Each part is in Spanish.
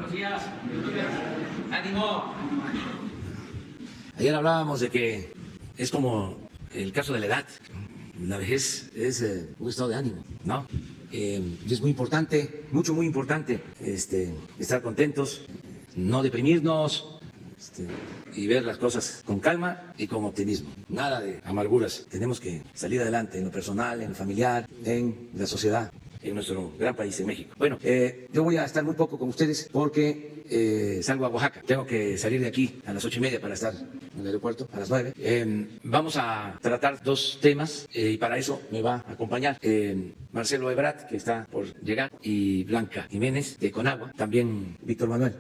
Buenos días. ¡Ánimo! Ayer hablábamos de que es como el caso de la edad. La vejez es un estado de ánimo, ¿no? Y es muy importante, muy importante, estar contentos, no deprimirnos, y ver las cosas con calma y con optimismo. Nada de amarguras. Tenemos que salir adelante en lo personal, en lo familiar, en la sociedad, en nuestro gran país, en México. Bueno, yo voy a estar muy poco con ustedes porque salgo a Oaxaca. Tengo que salir de aquí a las 8:30 para estar en el aeropuerto a las 9. Vamos a tratar dos temas y para eso me va a acompañar Marcelo Ebrard, que está por llegar, y Blanca Jiménez de Conagua, también Víctor Manuel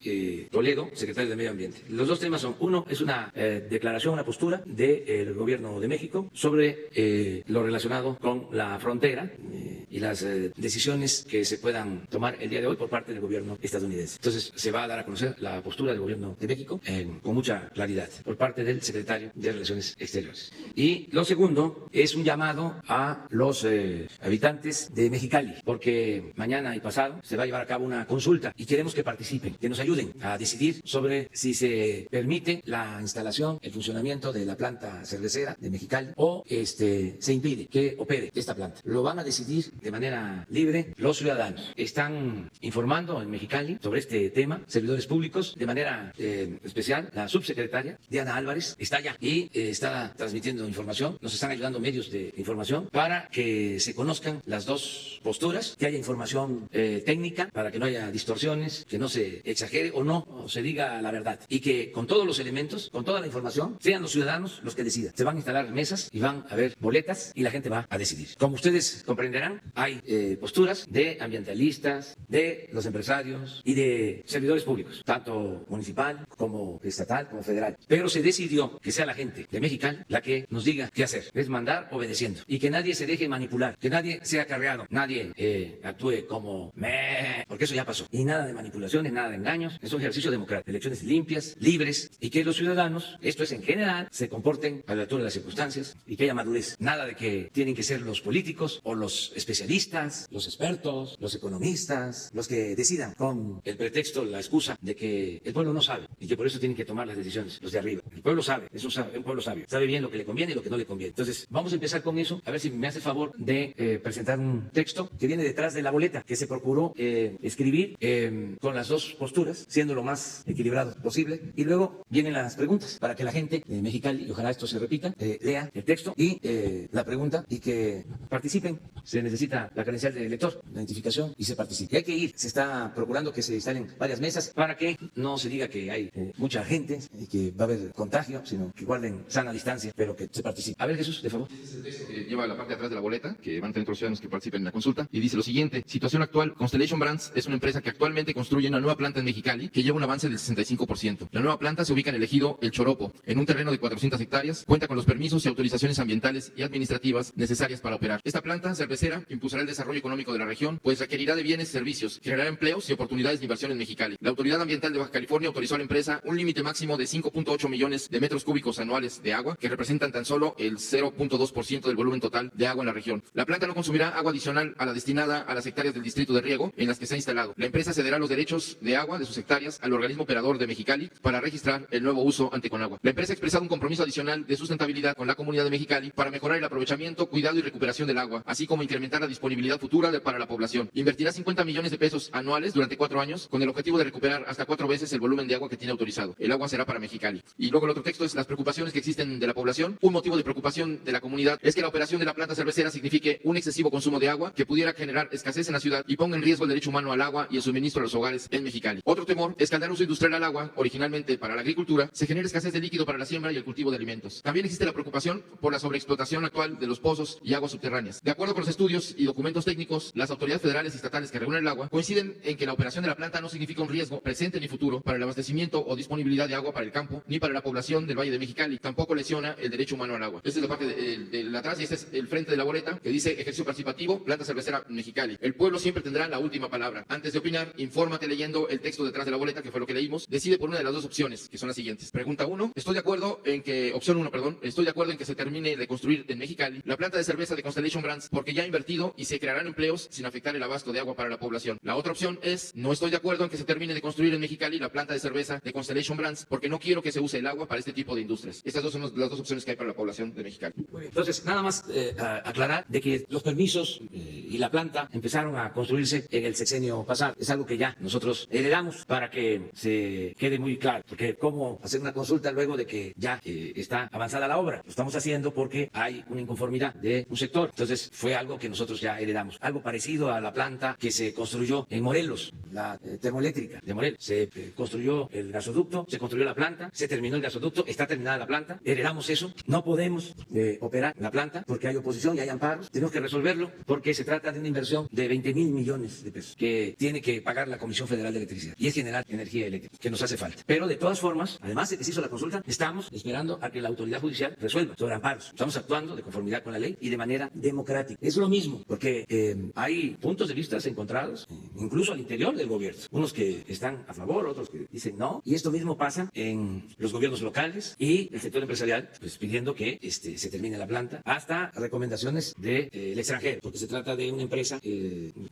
Toledo, secretario de Medio Ambiente. Los dos temas son, uno, es una declaración, una postura del gobierno de México sobre lo relacionado con la frontera y las decisiones que se puedan tomar el día de hoy por parte del gobierno estadounidense. Entonces se va a dar a conocer la postura del gobierno de México con mucha claridad por parte del secretario de Relaciones Exteriores. Y lo segundo es un llamado a los habitantes de Mexicali, porque mañana y pasado se va a llevar a cabo una consulta y queremos que participen, que nos ayuden a decidir sobre si se permite la instalación, el funcionamiento de la planta cervecera de Mexicali o se impide que opere esta planta. Lo van a decidir de manera libre los ciudadanos. Están informando en Mexicali sobre este tema servidores públicos, de manera especial la subsecretaria Diana Álvarez está allá y está transmitiendo información. Nos están ayudando medios de información para que se conozcan las dos posturas, que haya información técnica para que no haya distorsiones, que no se exagere o no se diga la verdad y que con todos los elementos, con toda la información, sean los ciudadanos los que decidan. Se van a instalar mesas y van a haber boletas y la gente va a decidir. Como ustedes comprenderán, hay posturas de ambientalistas, de los empresarios y de servidores públicos, tanto municipal como estatal como federal. Pero se decidió que sea la gente de Mexicali la que nos diga qué hacer. Es mandar obedeciendo y que nadie se deje manipular, que nadie sea acarreado, nadie actúe como porque eso ya pasó. Y nada de manipulaciones, nada de engaños. Es un ejercicio democrático, elecciones limpias, libres y que los ciudadanos, esto es en general, se comporten a la altura de las circunstancias y que haya madurez. Nada de que tienen que ser los políticos o los especialistas, los expertos, los economistas, los que decidan con el pretexto, la excusa de que el pueblo no sabe y que por eso tienen que tomar las decisiones los de arriba. El pueblo sabe, es un pueblo sabio, sabe bien lo que le conviene y lo que no le conviene. Entonces, vamos a empezar con eso, a ver si me hace favor de presentar un texto que viene detrás de la boleta, que se procuró escribir con las dos posturas, siendo lo más equilibrado posible, y luego vienen las preguntas para que la gente de Mexicali, y ojalá esto se repita, lea el texto y la pregunta y que participen. Se necesita la credencial del elector, la identificación y se participe. Y hay que ir, se está procurando que se instalen varias mesas para que no se diga que hay mucha gente y que va a haber contagio, sino que guarden sana distancia, pero que se participe. A ver, Jesús, de favor. Este es el texto que lleva la parte de atrás de la boleta, que van a tener otros ciudadanos que participen en la consulta, y dice lo siguiente: situación actual, Constellation Brands es una empresa que actualmente construye una nueva planta en Mexicali que lleva un avance del 65%. La nueva planta se ubica en el ejido El Choropo, en un terreno de 400 hectáreas, cuenta con los permisos y autorizaciones ambientales y administrativas necesarias para operar. Esta planta cervecera impulsará el desarrollo económico de la región, pues requerirá de bienes y servicios, generará empleos y oportunidades de inversión en Mexicali. La Autoridad Ambiental de Baja California autorizó a la empresa un límite máximo de 5.8 millones de metros cúbicos anuales de agua, que representan tan solo el 0.2% del volumen total de agua en la región. La planta no consumirá agua adicional a la destinada a las hectáreas del distrito de riego en las que se ha instalado. La empresa cederá los derechos de agua de sus hectáreas al organismo operador de Mexicali para registrar el nuevo uso ante Conagua. La empresa ha expresado un compromiso adicional de sustentabilidad con la comunidad de Mexicali para mejorar el aprovechamiento, cuidado y recuperación del agua, así como incrementar la disponibilidad futura para la población. Invertirá 50 millones de pesos anuales durante 4 años con el objetivo de recuperar hasta 4 veces el volumen de agua que tiene autorizado. El agua será para Mexicali. Y luego el otro texto es las preocupaciones que existen de la población. Un motivo de preocupación de la comunidad es que la operación de la planta cervecera signifique un excesivo consumo de agua que pudiera generar escasez en la ciudad y ponga en riesgo el derecho humano al agua y el suministro a los hogares en Mexicali. Otro temor es que al dar uso industrial al agua, originalmente para la agricultura, se genere escasez de líquido para la siembra y el cultivo de alimentos. También existe la preocupación por la sobreexplotación actual de los pozos y aguas subterráneas. De acuerdo con los estudios y documentos técnicos, las autoridades federales y estatales que regulan el agua coinciden en que la operación de la planta no significa un riesgo presente ni futuro para el abastecimiento o disponibilidad de agua para el campo ni para la población del Valle de Mexicali. Tampoco lesiona el derecho humano al agua. Esta es la parte de atrás y este es el frente de la boleta que dice ejercicio participativo, planta cervecera Mexicali. El pueblo siempre tendrá la última palabra. Antes de opinar, infórmate leyendo el texto detrás de la boleta, que fue lo que leímos. Decide por una de las dos opciones, que son las siguientes. Pregunta 1. Opción 1, estoy de acuerdo en que se termine de construir en Mexicali la planta de cerveza de Constellation Brands porque ya ha invertido rápido y se crearán empleos sin afectar el abasto de agua para la población. La otra opción es, no estoy de acuerdo en que se termine de construir en Mexicali la planta de cerveza de Constellation Brands, porque no quiero que se use el agua para este tipo de industrias. Estas dos son las dos opciones que hay para la población de Mexicali. Muy bien. Entonces, nada más aclarar de que los permisos y la planta empezaron a construirse en el sexenio pasado. Es algo que ya nosotros heredamos para que se quede muy claro. Porque cómo hacer una consulta luego de que ya está avanzada la obra. Lo estamos haciendo porque hay una inconformidad de un sector. Entonces, fue algo que nosotros ya heredamos. Algo parecido a la planta que se construyó en Morelos, la termoeléctrica de Morelos. Se construyó el gasoducto, se construyó la planta, se terminó el gasoducto, está terminada la planta. Heredamos eso. No podemos operar la planta porque hay oposición y hay amparos. Tenemos que resolverlo porque se trata de una inversión de 20,000 millones de pesos que tiene que pagar la Comisión Federal de Electricidad y es generar energía eléctrica que nos hace falta. Pero de todas formas, además de que se hizo la consulta, estamos esperando a que la autoridad judicial resuelva sobre amparos. Estamos actuando de conformidad con la ley y de manera democrática. Es lo mismo porque hay puntos de vista encontrados, incluso al interior del gobierno. Unos que están a favor, otros que dicen no. Y esto mismo pasa en los gobiernos locales y el sector empresarial, pues pidiendo que se termine la planta, hasta recomendaciones del extranjero, porque se trata de una empresa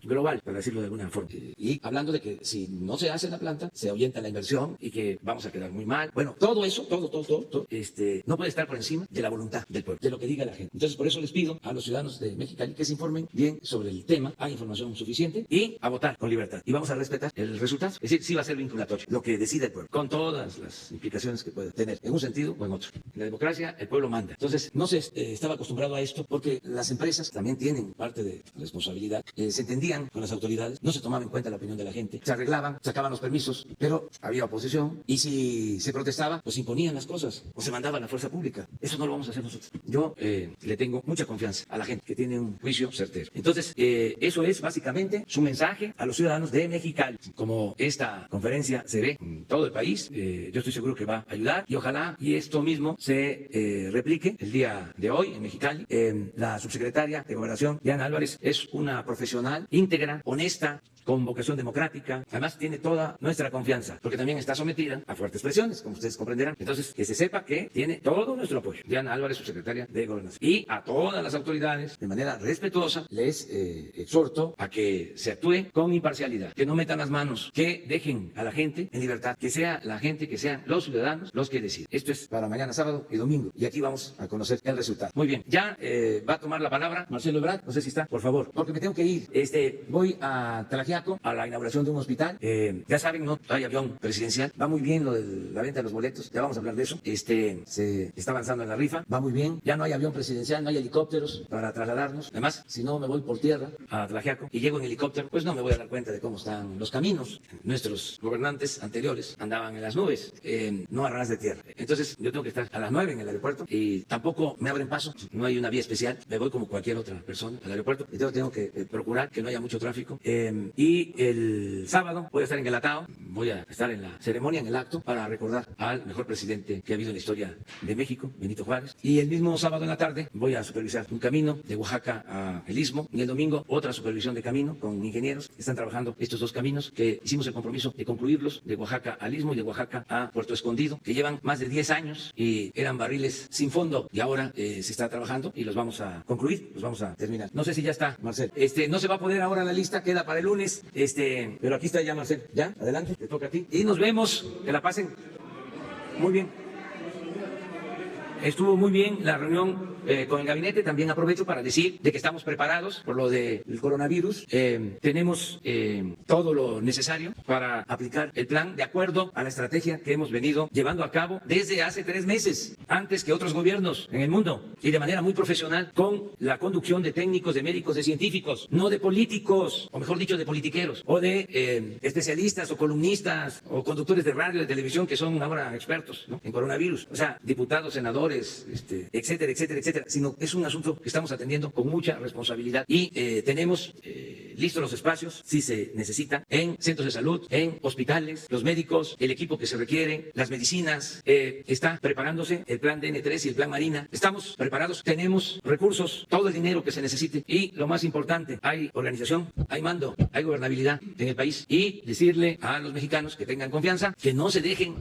global, para decirlo de alguna forma. Y hablando de que si no se hace la planta, se ahuyenta la inversión y que vamos a quedar muy mal. Bueno, todo eso, todo, no puede estar por encima de la voluntad del pueblo, de lo que diga la gente. Entonces, por eso les pido a los ciudadanos de Mexicali que se informen bien sobre el tema, hay información suficiente y a votar con libertad. Y vamos a respetar el resultado. Es decir, sí va a ser vinculatorio, lo que decida el pueblo, con todas las implicaciones que pueda tener, en un sentido o en otro. En la democracia, el pueblo manda. Entonces, no se estaba acostumbrado a esto porque las empresas también tienen parte de responsabilidad. Se entendían con las autoridades, no se tomaba en cuenta la opinión de la gente, se arreglaban, sacaban los permisos, pero había oposición y si se protestaba, pues imponían las cosas o se mandaba a la fuerza pública. Eso no lo vamos a hacer nosotros. Yo le tengo mucha confianza a la gente que tiene un juicio certero. Entonces, eso es básicamente su mensaje a los ciudadanos de Mexicali. Como esta conferencia se ve en todo el país, yo estoy seguro que va a ayudar y ojalá y esto mismo se replique el día de hoy en Mexicali. La subsecretaria de Gobernación, Diana Álvarez, es una profesional íntegra, honesta, con vocación democrática. Además, tiene toda nuestra confianza, porque también está sometida a fuertes presiones, como ustedes comprenderán. Entonces, que se sepa que tiene todo nuestro apoyo. Diana Álvarez, subsecretaria de Gobernación. Y a todas las autoridades, de manera respetuosa, les exhorto a que se actúe con imparcialidad, que no metan las manos, que dejen a la gente en libertad, que sea la gente, que sean los ciudadanos los que deciden. Esto es para mañana sábado y domingo, y aquí vamos a conocer el resultado. Muy bien, ya va a tomar la palabra Marcelo Ebrard, no sé si está, por favor, porque me tengo que ir. Voy a Tlaxiaco a la inauguración de un hospital. Ya saben, no hay avión presidencial. Va muy bien lo de la venta de los boletos. Ya vamos a hablar de eso. Se está avanzando en la rifa. Va muy bien. Ya no hay avión presidencial, no hay helicópteros para trasladarnos. Además, si no me voy por tierra a Tlaxiaco y llego en helicóptero, pues no me voy a dar cuenta de cómo están los caminos. Nuestros gobernantes anteriores andaban en las nubes, no a ras de tierra. Entonces, yo tengo que estar a las 9 en el aeropuerto y tampoco me abren paso. No hay una vía especial. Me voy como cualquier otra persona al aeropuerto y tengo que procurar que no haya mucho tráfico. Y el sábado voy a estar en Guelatao, voy a estar en la ceremonia, en el acto, para recordar al mejor presidente que ha habido en la historia de México, Benito Juárez. Y el mismo sábado en la tarde voy a supervisar un camino de Oaxaca a El Istmo. Y el domingo otra supervisión de camino con ingenieros que están trabajando estos dos caminos que hicimos el compromiso de concluirlos, de Oaxaca al Istmo y de Oaxaca a Puerto Escondido, que llevan más de 10 años y eran barriles sin fondo. Y ahora se está trabajando y los vamos a concluir, los vamos a terminar. No sé si ya está, Marcelo. No se va a poner ahora la lista, queda para el lunes. Pero aquí está ya, Marcelo. Ya, adelante, te toca a ti. Y nos vemos, que la pasen muy bien. Estuvo muy bien la reunión con el gabinete. También aprovecho para decir de que estamos preparados por lo del coronavirus. Tenemos todo lo necesario para aplicar el plan de acuerdo a la estrategia que hemos venido llevando a cabo desde hace 3 meses, antes que otros gobiernos en el mundo, y de manera muy profesional, con la conducción de técnicos, de médicos, de científicos, no de políticos, o mejor dicho, de politiqueros, o de especialistas o columnistas o conductores de radio, de televisión, que son ahora expertos, ¿no?, en coronavirus. O sea, diputados, senadores, etcétera, etcétera, etcétera, sino es un asunto que estamos atendiendo con mucha responsabilidad y tenemos listos los espacios, si se necesitan, en centros de salud, en hospitales, los médicos, el equipo que se requiere, las medicinas, está preparándose el plan DN3 y el plan Marina. Estamos preparados, tenemos recursos, todo el dinero que se necesite y lo más importante, hay organización, hay mando, hay gobernabilidad en el país y decirle a los mexicanos que tengan confianza, que no se dejen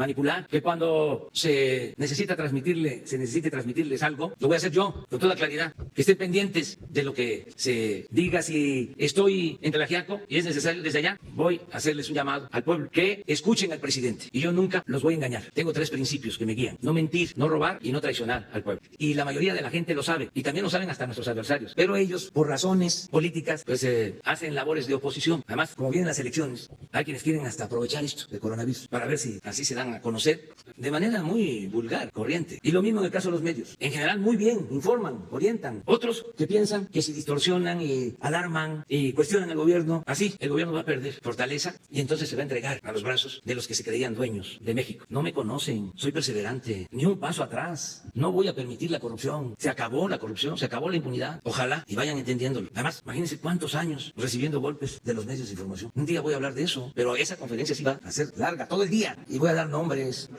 manipular, que cuando se necesite transmitirles algo, lo voy a hacer yo, con toda claridad, que estén pendientes de lo que se diga. Si estoy en Tlaxiaco y es necesario desde allá, voy a hacerles un llamado al pueblo, que escuchen al presidente, y yo nunca los voy a engañar. Tengo 3 principios que me guían: no mentir, no robar y no traicionar al pueblo. Y la mayoría de la gente lo sabe, y también lo saben hasta nuestros adversarios, pero ellos, por razones políticas, pues hacen labores de oposición. Además, como vienen las elecciones, hay quienes quieren hasta aprovechar esto del coronavirus para ver si así se dan a conocer de manera muy vulgar, corriente. Y lo mismo en el caso de los medios. En general, muy bien, informan, orientan. Otros que piensan que si distorsionan y alarman y cuestionan al gobierno, así el gobierno va a perder fortaleza y entonces se va a entregar a los brazos de los que se creían dueños de México. No me conocen, soy perseverante, ni un paso atrás. No voy a permitir la corrupción. Se acabó la corrupción, se acabó la impunidad. Ojalá y vayan entendiéndolo. Además, imagínense cuántos años recibiendo golpes de los medios de información. Un día voy a hablar de eso, pero esa conferencia sí va a ser larga, todo el día, y voy a dar nombres.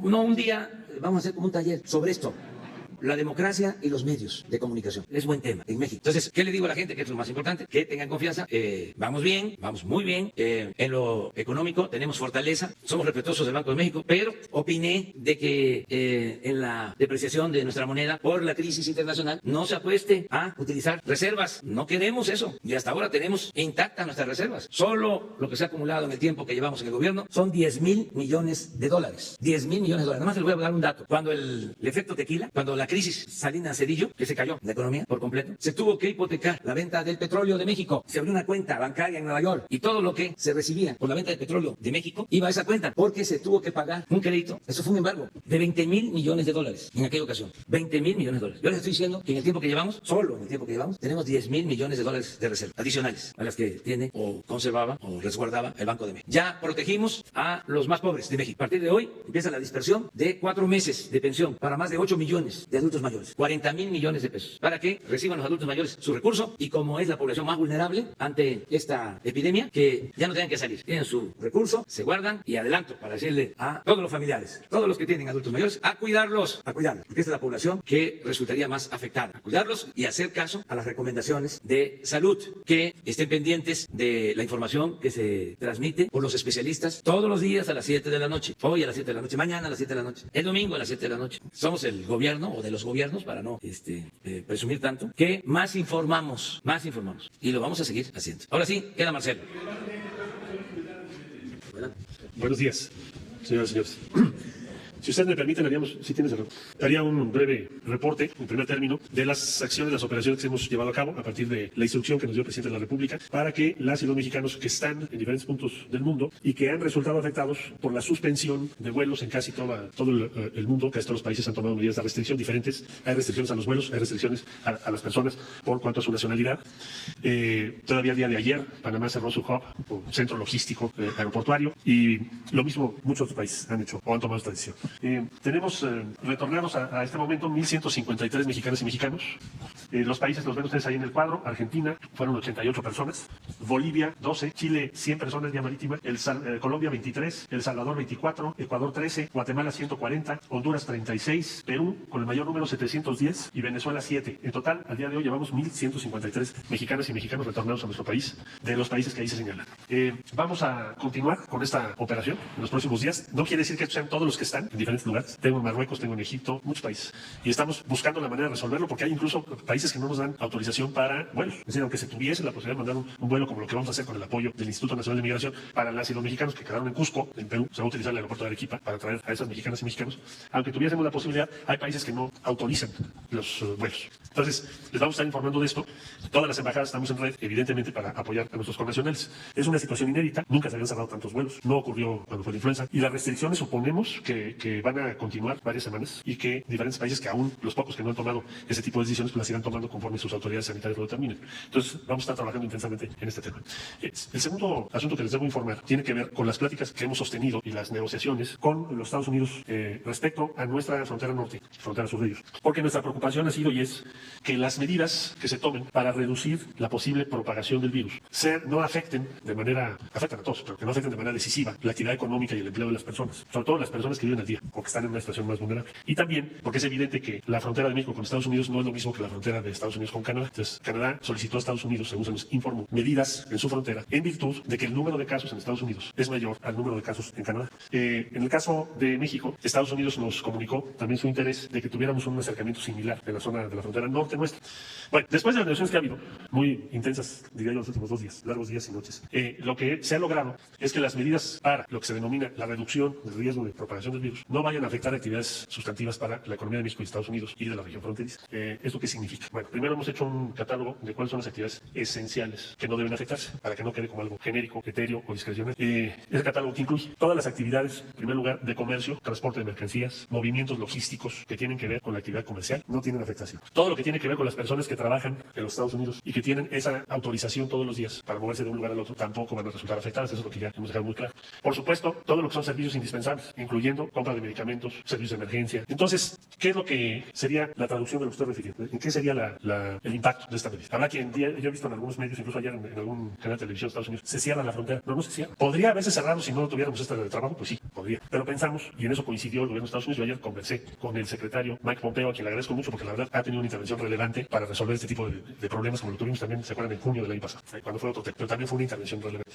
No, un día vamos a hacer como un taller sobre esto: la democracia y los medios de comunicación. Es buen tema en México. Entonces, ¿qué le digo a la gente? Que es lo más importante, que tengan confianza. Vamos bien, vamos muy bien. En lo económico tenemos fortaleza, somos respetuosos del Banco de México, pero opiné de que en la depreciación de nuestra moneda por la crisis internacional no se apueste a utilizar reservas. No queremos eso. Y hasta ahora tenemos intactas nuestras reservas. Solo lo que se ha acumulado en el tiempo que llevamos en el gobierno son 10,000 millones de dólares. 10,000 millones de dólares. Nada más les voy a dar un dato. Cuando el efecto tequila, cuando la crisis Salinas Cedillo, que se cayó la economía por completo, se tuvo que hipotecar la venta del petróleo de México. Se abrió una cuenta bancaria en Nueva York y todo lo que se recibía por la venta del petróleo de México iba a esa cuenta, porque se tuvo que pagar un crédito. Eso fue un embargo de 20,000 millones de dólares en aquella ocasión. 20,000 millones de dólares. Yo les estoy diciendo que en el tiempo que llevamos, solo en el tiempo que llevamos, tenemos 10,000 millones de dólares de reserva adicionales a las que tiene o conservaba o resguardaba el Banco de México. Ya protegimos a los más pobres de México. A partir de hoy empieza la dispersión de 4 meses de pensión para más de 8 millones de adultos mayores. 40,000 millones de pesos para que reciban los adultos mayores su recurso, y como es la población más vulnerable ante esta epidemia, que ya no tengan que salir, tienen su recurso, se guardan, y adelanto para decirle a todos los familiares, todos los que tienen adultos mayores, a cuidarlos, porque esta es la población que resultaría más afectada, a cuidarlos y hacer caso a las recomendaciones de salud, que estén pendientes de la información que se transmite por los especialistas todos los días a las 7 de la noche, hoy a las 7 de la noche, mañana a las 7 de la noche, el domingo a las 7 de la noche. Somos el gobierno, o de los gobiernos, para no presumir tanto, que más informamos, y lo vamos a seguir haciendo. Ahora sí, queda Marcelo. Buenos días, señoras y señores. Si ustedes me permiten, haría un breve reporte, en primer término, de las acciones, las operaciones que hemos llevado a cabo a partir de la instrucción que nos dio el presidente de la República, para que las y los mexicanos que están en diferentes puntos del mundo y que han resultado afectados por la suspensión de vuelos en casi todo el mundo, casi todos los países han tomado medidas de restricción diferentes. Hay restricciones a los vuelos, hay restricciones a las personas por cuanto a su nacionalidad. Todavía el día de ayer, Panamá cerró su hub, o centro logístico aeroportuario, y lo mismo muchos otros países han hecho o han tomado esta decisión. Tenemos retornados a este momento 1,153 mexicanas y mexicanos. Los países los ven ustedes ahí en el cuadro. Argentina fueron 88 personas, Bolivia 12, Chile 100 personas vía marítima, Colombia 23, El Salvador 24, Ecuador 13, Guatemala 140, Honduras 36, Perú con el mayor número 710 y Venezuela 7. En total, al día de hoy llevamos 1,153 mexicanas y mexicanos retornados a nuestro país, de los países que ahí se señalan. Vamos a continuar con esta operación en los próximos días. No quiere decir que sean todos los que están en diferentes lugares. Tengo en Marruecos, tengo en Egipto, muchos países. Y estamos buscando la manera de resolverlo, porque hay incluso países que no nos dan autorización para vuelos. Es decir, aunque se tuviese la posibilidad de mandar un vuelo, como lo que vamos a hacer con el apoyo del Instituto Nacional de Migración, para las y los mexicanos que quedaron en Cusco, en Perú, se va a utilizar el aeropuerto de Arequipa para traer a esas mexicanas y mexicanos. Aunque tuviésemos la posibilidad, hay países que no autorizan los vuelos. Entonces, les vamos a estar informando de esto. Todas las embajadas estamos en red, evidentemente, para apoyar a nuestros connacionales. Es una situación inédita. Nunca se habían cerrado tantos vuelos. No ocurrió cuando fue la influenza. Y las restricciones suponemos que van a continuar varias semanas, y que diferentes países, que aún los pocos que no han tomado ese tipo de decisiones, pues las irán tomando conforme sus autoridades sanitarias lo determinen. Entonces, vamos a estar trabajando intensamente en este tema. El segundo asunto que les debo informar tiene que ver con las pláticas que hemos sostenido y las negociaciones con los Estados Unidos respecto a nuestra frontera norte, frontera sur de ellos. Porque nuestra preocupación ha sido y es que las medidas que se tomen para reducir la posible propagación del virus no afecten afectan a todos, pero que no afecten de manera decisiva la actividad económica y el empleo de las personas, sobre todo las personas que viven al día o que están en una situación más vulnerable. Y también porque es evidente que la frontera de México con Estados Unidos no es lo mismo que la frontera frontera de Estados Unidos con Canadá. Entonces, Canadá solicitó a Estados Unidos, según se nos informó, medidas en su frontera en virtud de que el número de casos en Estados Unidos es mayor al número de casos en Canadá. En el caso de México, Estados Unidos nos comunicó también su interés de que tuviéramos un acercamiento similar en la zona de la frontera norte nuestra. Bueno, después de las negociaciones que ha habido, muy intensas, diría yo, los últimos 2 días, largos días y noches, lo que se ha logrado es que las medidas para lo que se denomina la reducción del riesgo de propagación del virus no vayan a afectar actividades sustantivas para la economía de México y Estados Unidos y de la región fronteriza. ¿Esto qué significa? Bueno, primero hemos hecho un catálogo de cuáles son las actividades esenciales que no deben afectarse, para que no quede como algo genérico, etéreo o discrecional. Ese catálogo que incluye todas las actividades, en primer lugar, de comercio, transporte de mercancías, movimientos logísticos que tienen que ver con la actividad comercial, no tienen afectación. Todo lo que tiene que ver con las personas que trabajan en los Estados Unidos y que tienen esa autorización todos los días para moverse de un lugar al otro, tampoco van a resultar afectadas. Eso es lo que ya hemos dejado muy claro. Por supuesto, todo lo que son servicios indispensables, incluyendo compra de medicamentos, servicios de emergencia. Entonces, ¿qué es lo que sería la traducción de lo que estoy refiriendo? ¿En qué sería el impacto de esta medida? Habrá quien, yo he visto en algunos medios, incluso ayer en algún canal de televisión de Estados Unidos, se cierra la frontera. No se cierra. ¿Podría haberse cerrado si no tuviéramos este trabajo? Pues sí, podría. Pero pensamos, y en eso coincidió el gobierno de Estados Unidos. Yo ayer conversé con el secretario Mike Pompeo, a quien le agradezco mucho porque la verdad ha tenido una intervención relevante para resolver este tipo de problemas, como lo tuvimos también, ¿se acuerdan? En junio del año pasado, cuando fue otro tema, pero también fue una intervención relevante.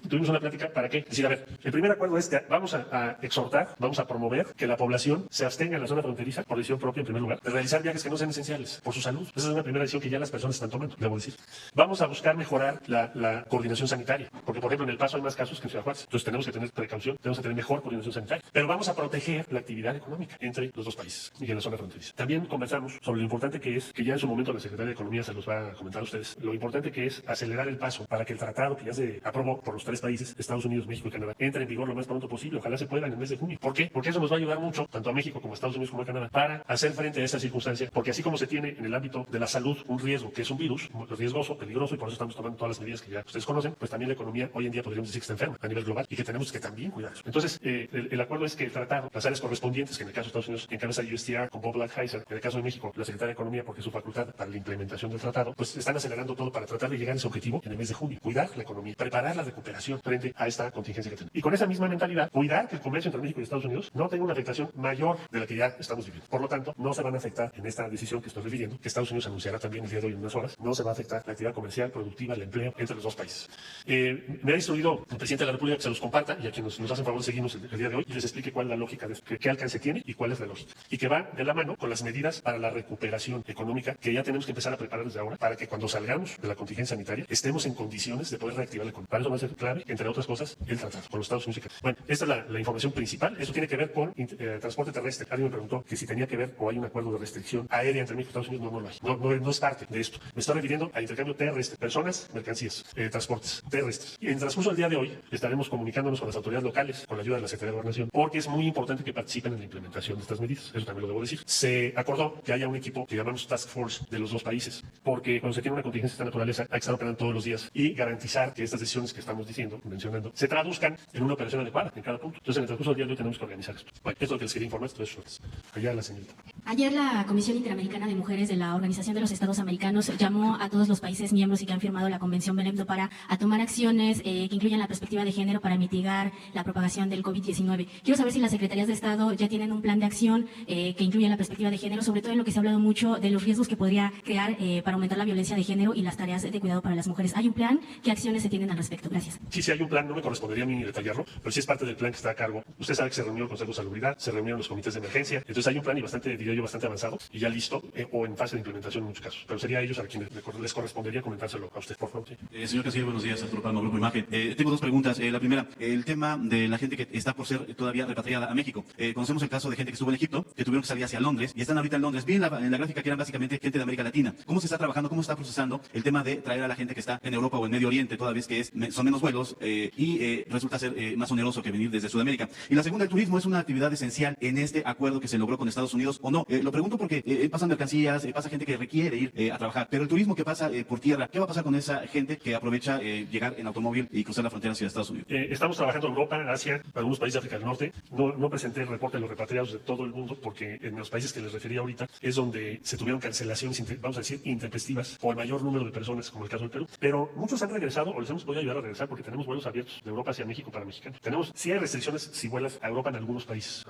Tuvimos una plática para qué decir, a ver, el primer acuerdo es que vamos a exhortar, vamos a promover que la población se abstenga en la zona fronteriza, por decisión propia en primer lugar, de realizar viajes que no sean esenciales por su salud. Esa es una primera decisión que ya las personas están tomando, debo decir. Vamos a buscar mejorar la coordinación sanitaria, porque por ejemplo en El Paso hay más casos que en Ciudad Juárez, entonces tenemos que tener precaución, tenemos que tener mejor coordinación sanitaria, pero vamos a proteger la actividad económica entre los dos países y en la zona fronteriza. También conversamos sobre lo importante que es, que ya en su momento la Secretaría de Economía se los va a comentar a ustedes, lo importante que es acelerar el paso para que el tratado que ya se aprobó por los 3 países, Estados Unidos, México y Canadá, entre en vigor lo más pronto posible. Ojalá se pueda en el mes de junio. ¿Por qué? Porque eso nos va a ayudar mucho, tanto a México como a Estados Unidos como a Canadá, para hacer frente a esa circunstancia, porque así como se tiene en el ámbito de la salud un riesgo que es un virus riesgoso, peligroso, y por eso estamos tomando todas las medidas que ya ustedes conocen, pues también la economía hoy en día podríamos decir que está enferma a nivel global y que tenemos que también cuidar eso. Entonces, el acuerdo es que el tratado, las áreas correspondientes, que en el caso de Estados Unidos encabeza USTR con Bob Lighthizer, en el caso de México, la Secretaría de Economía, porque es su facultad para la implementación del tratado, pues están acelerando todo para tratar de llegar a ese objetivo en el mes de junio. Cuidar la economía, preparar la recuperación frente a esta contingencia que tenemos. Y con esa misma mentalidad, cuidar que el comercio entre México y Estados Unidos no tenga una afectación mayor de la que ya estamos viviendo. Por lo tanto, no se van a afectar en esta decisión que estoy refiriendo, que Estados Unidos anunciará también el día de hoy en unas horas, no se va a afectar la actividad comercial, productiva, el empleo entre los dos países. Me ha instruido el presidente de la República que se los comparta y a quienes nos hacen favor de seguirnos el día de hoy y les explique cuál es la lógica de esto, qué alcance tiene y cuál es la lógica. Y que va de la mano con las medidas para la recuperación económica que ya tenemos que empezar a preparar desde ahora para que cuando salgamos de la contingencia sanitaria estemos en condiciones de poder reactivar la economía. Para eso va a ser clave, entre otras cosas, el tratado con los Estados Unidos. Bueno, esta es la información principal. Eso tiene que ver con transporte terrestre. Alguien me preguntó que si tenía que ver o hay un acuerdo de restricción aérea entre México y Estados Unidos. No lo hay. No es parte de esto. Me estoy refiriendo al intercambio terrestre. Personas, mercancías, transportes terrestres. Y en el transcurso del día de hoy estaremos comunicándonos con las autoridades locales, con la ayuda de la Secretaría de Gobernación, porque es muy importante que participen en la implementación de estas medidas. Eso también lo debo decir. Se acordó que haya un equipo que llamamos Task Force de los dos países, porque cuando se tiene una contingencia de esta naturaleza hay que estar operando todos los días y garantizar que estas decisiones que estamos mencionando, se traduzcan en una operación adecuada en cada punto. Entonces, en el transcurso del día de hoy tenemos que organizar esto. Bueno, esto es lo que les quería informar. Esto es allá la señorita. Ayer la Comisión Interamericana de Mujeres de la Organización de los Estados Americanos llamó a todos los países miembros y que han firmado la Convención Belém do Pará a tomar acciones que incluyan la perspectiva de género para mitigar la propagación del COVID-19. Quiero saber si las secretarías de Estado ya tienen un plan de acción que incluya la perspectiva de género, sobre todo en lo que se ha hablado mucho de los riesgos que podría crear para aumentar la violencia de género y las tareas de cuidado para las mujeres. ¿Hay un plan? ¿Qué acciones se tienen al respecto? Gracias. Sí, hay un plan. No me correspondería a mí detallarlo, pero sí es parte del plan que está a cargo. Usted sabe que se reunió el Consejo de Salubridad, se reunieron los comités de emergencia. Entonces hay un plan y diría yo, bastante avanzado y ya listo o en fase de implementación en muchos casos. Pero sería a ellos a quienes les correspondería comentárselo a usted, por favor. Sí. Señor Canciller, buenos días. Arturo Palma, Grupo Imagen. Tengo dos preguntas. La primera, el tema de la gente que está por ser todavía repatriada a México. Conocemos el caso de gente que estuvo en Egipto, que tuvieron que salir hacia Londres y están ahorita en Londres. Vi en la gráfica que eran básicamente gente de América Latina. ¿Cómo se está trabajando, cómo se está procesando el tema de traer a la gente que está en Europa o en Medio Oriente, toda vez que son menos vuelos y resulta ser más oneroso que venir desde Sudamérica? Y la segunda, el turismo es una actividad esencial en este acuerdo que se logró con Estados Unidos o no. Lo pregunto porque pasan mercancías, pasa gente que requiere ir a trabajar, pero el turismo que pasa por tierra, ¿qué va a pasar con esa gente que aprovecha llegar en automóvil y cruzar la frontera hacia Estados Unidos? Estamos trabajando en Europa, Asia, algunos países de África del Norte. No presenté el reporte de los repatriados de todo el mundo porque en los países que les refería ahorita es donde se tuvieron cancelaciones, vamos a decir, intempestivas o el mayor número de personas, como el caso del Perú. Pero muchos han regresado o les hemos podido ayudar a regresar porque tenemos vuelos abiertos de Europa hacia México para mexicanos. Sí hay restricciones si vuelas a Europa en algunos países,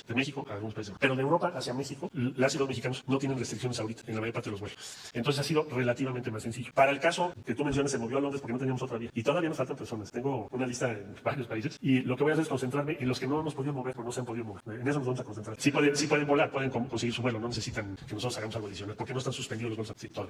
de México a algunos países, pero de Europa hacia México México, las y los mexicanos no tienen restricciones ahorita en la mayor parte de los vuelos. Entonces ha sido relativamente más sencillo. Para el caso que tú mencionas, se movió a Londres porque no teníamos otra vía. Y todavía nos faltan personas. Tengo una lista en varios países y lo que voy a hacer es concentrarme en los que no hemos podido mover, pues no se han podido mover. En eso nos vamos a concentrar. Sí pueden volar, pueden conseguir su vuelo, no necesitan que nosotros hagamos algo adicional, porque no están suspendidos los vuelos. Sí, todo.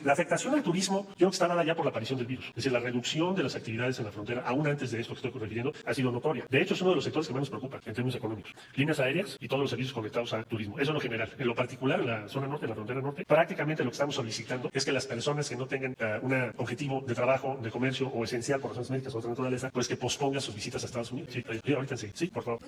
La afectación al turismo, yo creo que está dada ya por la aparición del virus. Es decir, la reducción de las actividades en la frontera, aún antes de esto que estoy refiriendo, ha sido notoria. De hecho, es uno de los sectores que más nos preocupa en términos económicos. Líneas aéreas y todos los servicios conectados a turismo. Eso en lo general. En lo particular, en la zona norte, en la frontera norte, prácticamente lo que estamos solicitando es que las personas que no tengan un objetivo de trabajo, de comercio o esencial por razones médicas o otra naturaleza, pues que pospongan sus visitas a Estados Unidos. Sí, ahorita sí. Sí, por favor.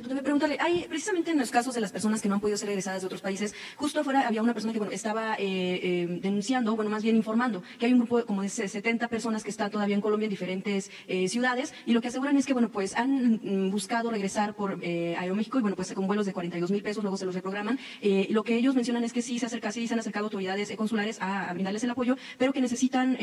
Debe preguntarle, hay precisamente en los casos de las personas que no han podido ser regresadas de otros países, justo afuera había una persona que estaba denunciando, más bien informando, que hay un grupo de como de 70 personas que están todavía en Colombia en diferentes ciudades, y lo que aseguran es que pues han buscado regresar por Aeroméxico y pues con vuelos de 42,000 pesos, luego se los reprograman. Lo que ellos mencionan es que sí se han acercado autoridades consulares a brindarles el apoyo, pero que necesitan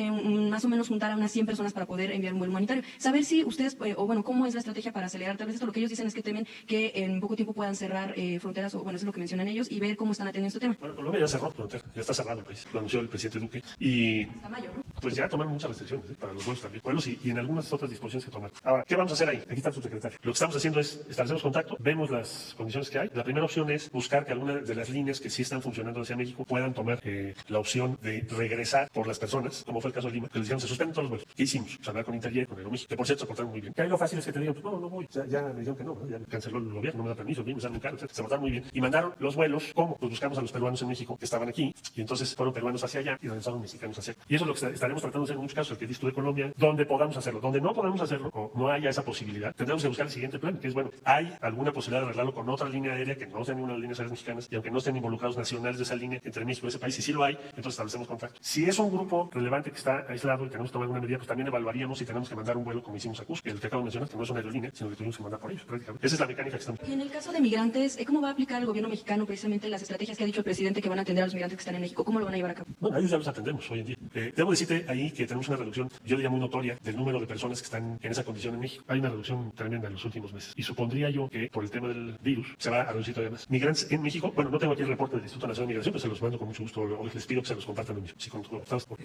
más o menos juntar a unas 100 personas para poder enviar un vuelo humanitario. Saber si ustedes, cómo es la estrategia para acelerar tal vez esto. Lo que ellos dicen es que temen que en poco tiempo puedan cerrar fronteras, eso es lo que mencionan ellos, y ver cómo están atendiendo este tema. Bueno, Colombia ya cerró frontera, ya está cerrado el país, lo anunció el presidente Duque, y hasta mayo, ¿no? Pues ya tomaron muchas restricciones para los vuelos también, vuelos y en algunas otras disposiciones que tomar. Ahora, ¿qué vamos a hacer ahí? Aquí está el subsecretario. Lo que estamos haciendo es establecemos contacto, vemos las condiciones que hay. La primera opción es buscar que algunas de las líneas que sí están funcionando hacia México puedan tomar la opción de regresar por las personas, como fue el caso de Lima, que les dijeron se suspenden todos los vuelos. ¿Qué hicimos? Pues hablar con Interjet, con Aeroméxico, que por cierto se portaron muy bien. Que ahí lo fácil es que te digan, pues no voy, ya me dijeron que no, ya canceló el gobierno, no me da permiso, bien, me sale muy caro, etc. Se portaron muy bien. Y mandaron los vuelos, ¿cómo? Pues buscamos a los peruanos en México que estaban aquí, y entonces fueron peruanos hacia allá y regresaron mexicanos hacia acá. Y eso es lo que estaremos tratando de hacer en muchos casos, el que dices tú de Colombia, donde podamos hacerlo. Donde no podamos hacerlo, o no haya esa posibilidad, tendremos que buscar el siguiente plan, que es, hay alguna posibilidad de arreglarlo con otra línea aérea que no sea ninguna de las líneas aéreas mexicanas, y aunque no estén involucrados nacionales de esa línea entre México y ese país, y sí lo hay, entonces establecemos contacto. Si es un grupo relevante que está aislado y tenemos que tomar alguna medida, pues también evaluaríamos si tenemos que mandar un vuelo como hicimos a Cusco, el que acabo de mencionar, que no es una aerolínea, sino que tuvimos que mandar por ellos, prácticamente. Esa es la mecánica que estamos. Y en el caso de migrantes, ¿cómo va a aplicar el gobierno mexicano precisamente las estrategias que ha dicho el presidente que van a atender a los migrantes que están en México? ¿Cómo lo van a llevar a cabo? Bueno, a ellos ya los atendemos hoy en día. Debo decirte ahí que tenemos una reducción, yo diría muy notoria, del número de personas que están en esa condición en México. Hay una reducción tremenda en los últimos meses. Y supondría yo que por el tema del virus se va a reducir todavía más. Migrantes en México, bueno, no tengo aquí el reporte del Instituto Nacional de Migración, pero se los mando con mucho gusto. Hoy les pido que se los compartan mismo. Sí,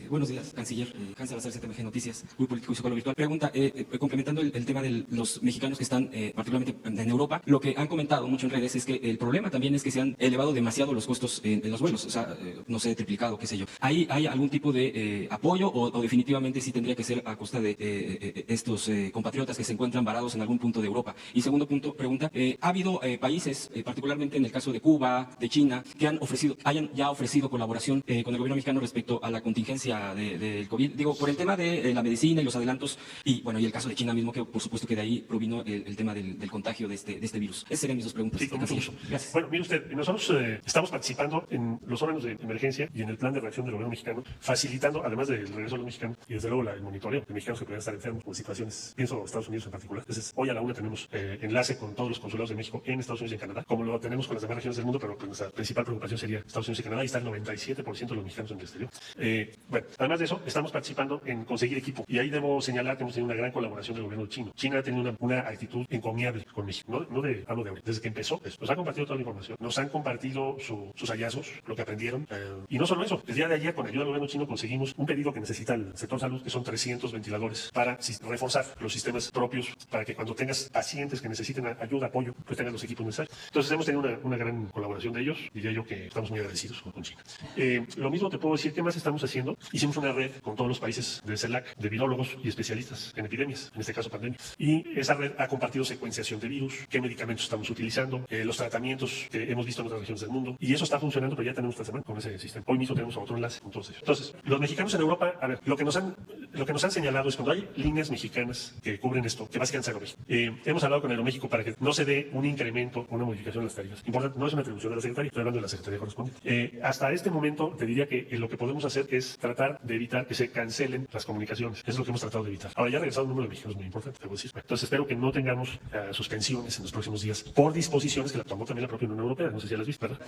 buenos días, canciller. Hans Salazar, CTMG Noticias, muy político y psicólogo virtual. Pregunta, complementando el tema de los mexicanos que están particularmente en Europa, lo que han comentado mucho en redes es que el problema también es que se han elevado demasiado los costos en los vuelos, o sea, no sé, triplicado, qué sé yo. ¿Hay algún tipo de apoyo o definitivamente sí tendría que ser a costa de estos compatriotas que se encuentran varados en algún punto de Europa? Y segundo punto, pregunta, ¿ha habido países, particularmente en el caso de Cuba, de China, que hayan ya ofrecido colaboración con el gobierno mexicano respecto a la contingencia del COVID? Digo, por el tema de la medicina y los adelantos, y el caso de China mismo, que por supuesto que de ahí provino el tema del contagio de este virus. Esas serían mis dos preguntas. Sí, gracias. Bueno, mire usted, nosotros estamos participando en los órganos de emergencia y en el plan de reacción del gobierno mexicano, facilitando, además del regreso de los mexicanos, y desde luego el monitoreo de mexicanos que podrían estar enfermos por situaciones, pienso Estados Unidos en particular. Entonces, hoy a la una tenemos enlace con todos los consulados de México en Estados Unidos y en Canadá, como lo tenemos con las demás regiones del mundo, pero pues nuestra principal preocupación sería Estados Unidos y Canadá, y está el 97% de los mexicanos en el exterior. Además de eso, estamos participando en conseguir equipo, y ahí debo señalar que hemos tenido una gran colaboración del gobierno chino. China ha tenido una actitud encomiable con México, hablo de ahora, desde que empezó, nos ha compartido toda la información, nos han compartido sus hallazgos, lo que aprendieron, y no solo eso, el día de ayer con ayuda del gobierno chino conseguimos un pedido que necesita el sector salud, que son 300 ventiladores para reforzar los sistemas propios, para que cuando tengas pacientes que necesiten ayuda, apoyo, pues tengas los equipos necesarios. Entonces hemos tenido una gran colaboración de ellos, diría yo que estamos muy agradecidos con China. Lo mismo te puedo decir, ¿qué más estamos haciendo? Hicimos una red con todos los países del CELAC, de virólogos y especialistas en epidemias, en este caso pandemia, y esa red ha compartido secuenciación de virus, qué medicamentos estamos utilizando, los tratamientos que hemos visto en otras regiones del mundo, y eso está funcionando, pero ya tenemos esta semana con ese sistema. Hoy mismo tenemos otro enlace. Entonces, los mexicanos en Europa, a ver, lo que nos han señalado es cuando hay líneas mexicanas que cubren esto, que básicamente es Aeroméxico. Hemos hablado con Aeroméxico para que no se dé un incremento o una modificación de las tarifas. Importante, no es una atribución de la Secretaría, estoy hablando de la Secretaría correspondiente. Hasta este momento te diría que lo que podemos hacer es tratar de evitar que se cancelen las comunicaciones. Eso es lo que hemos tratado de evitar. Ahora ya ha regresado un número de mexicanos muy importante, debo decir. Entonces espero que no tengamos suspensiones en los próximos días por disposiciones que la tomó también la propia Unión Europea. No sé si ya las viste, ¿verdad?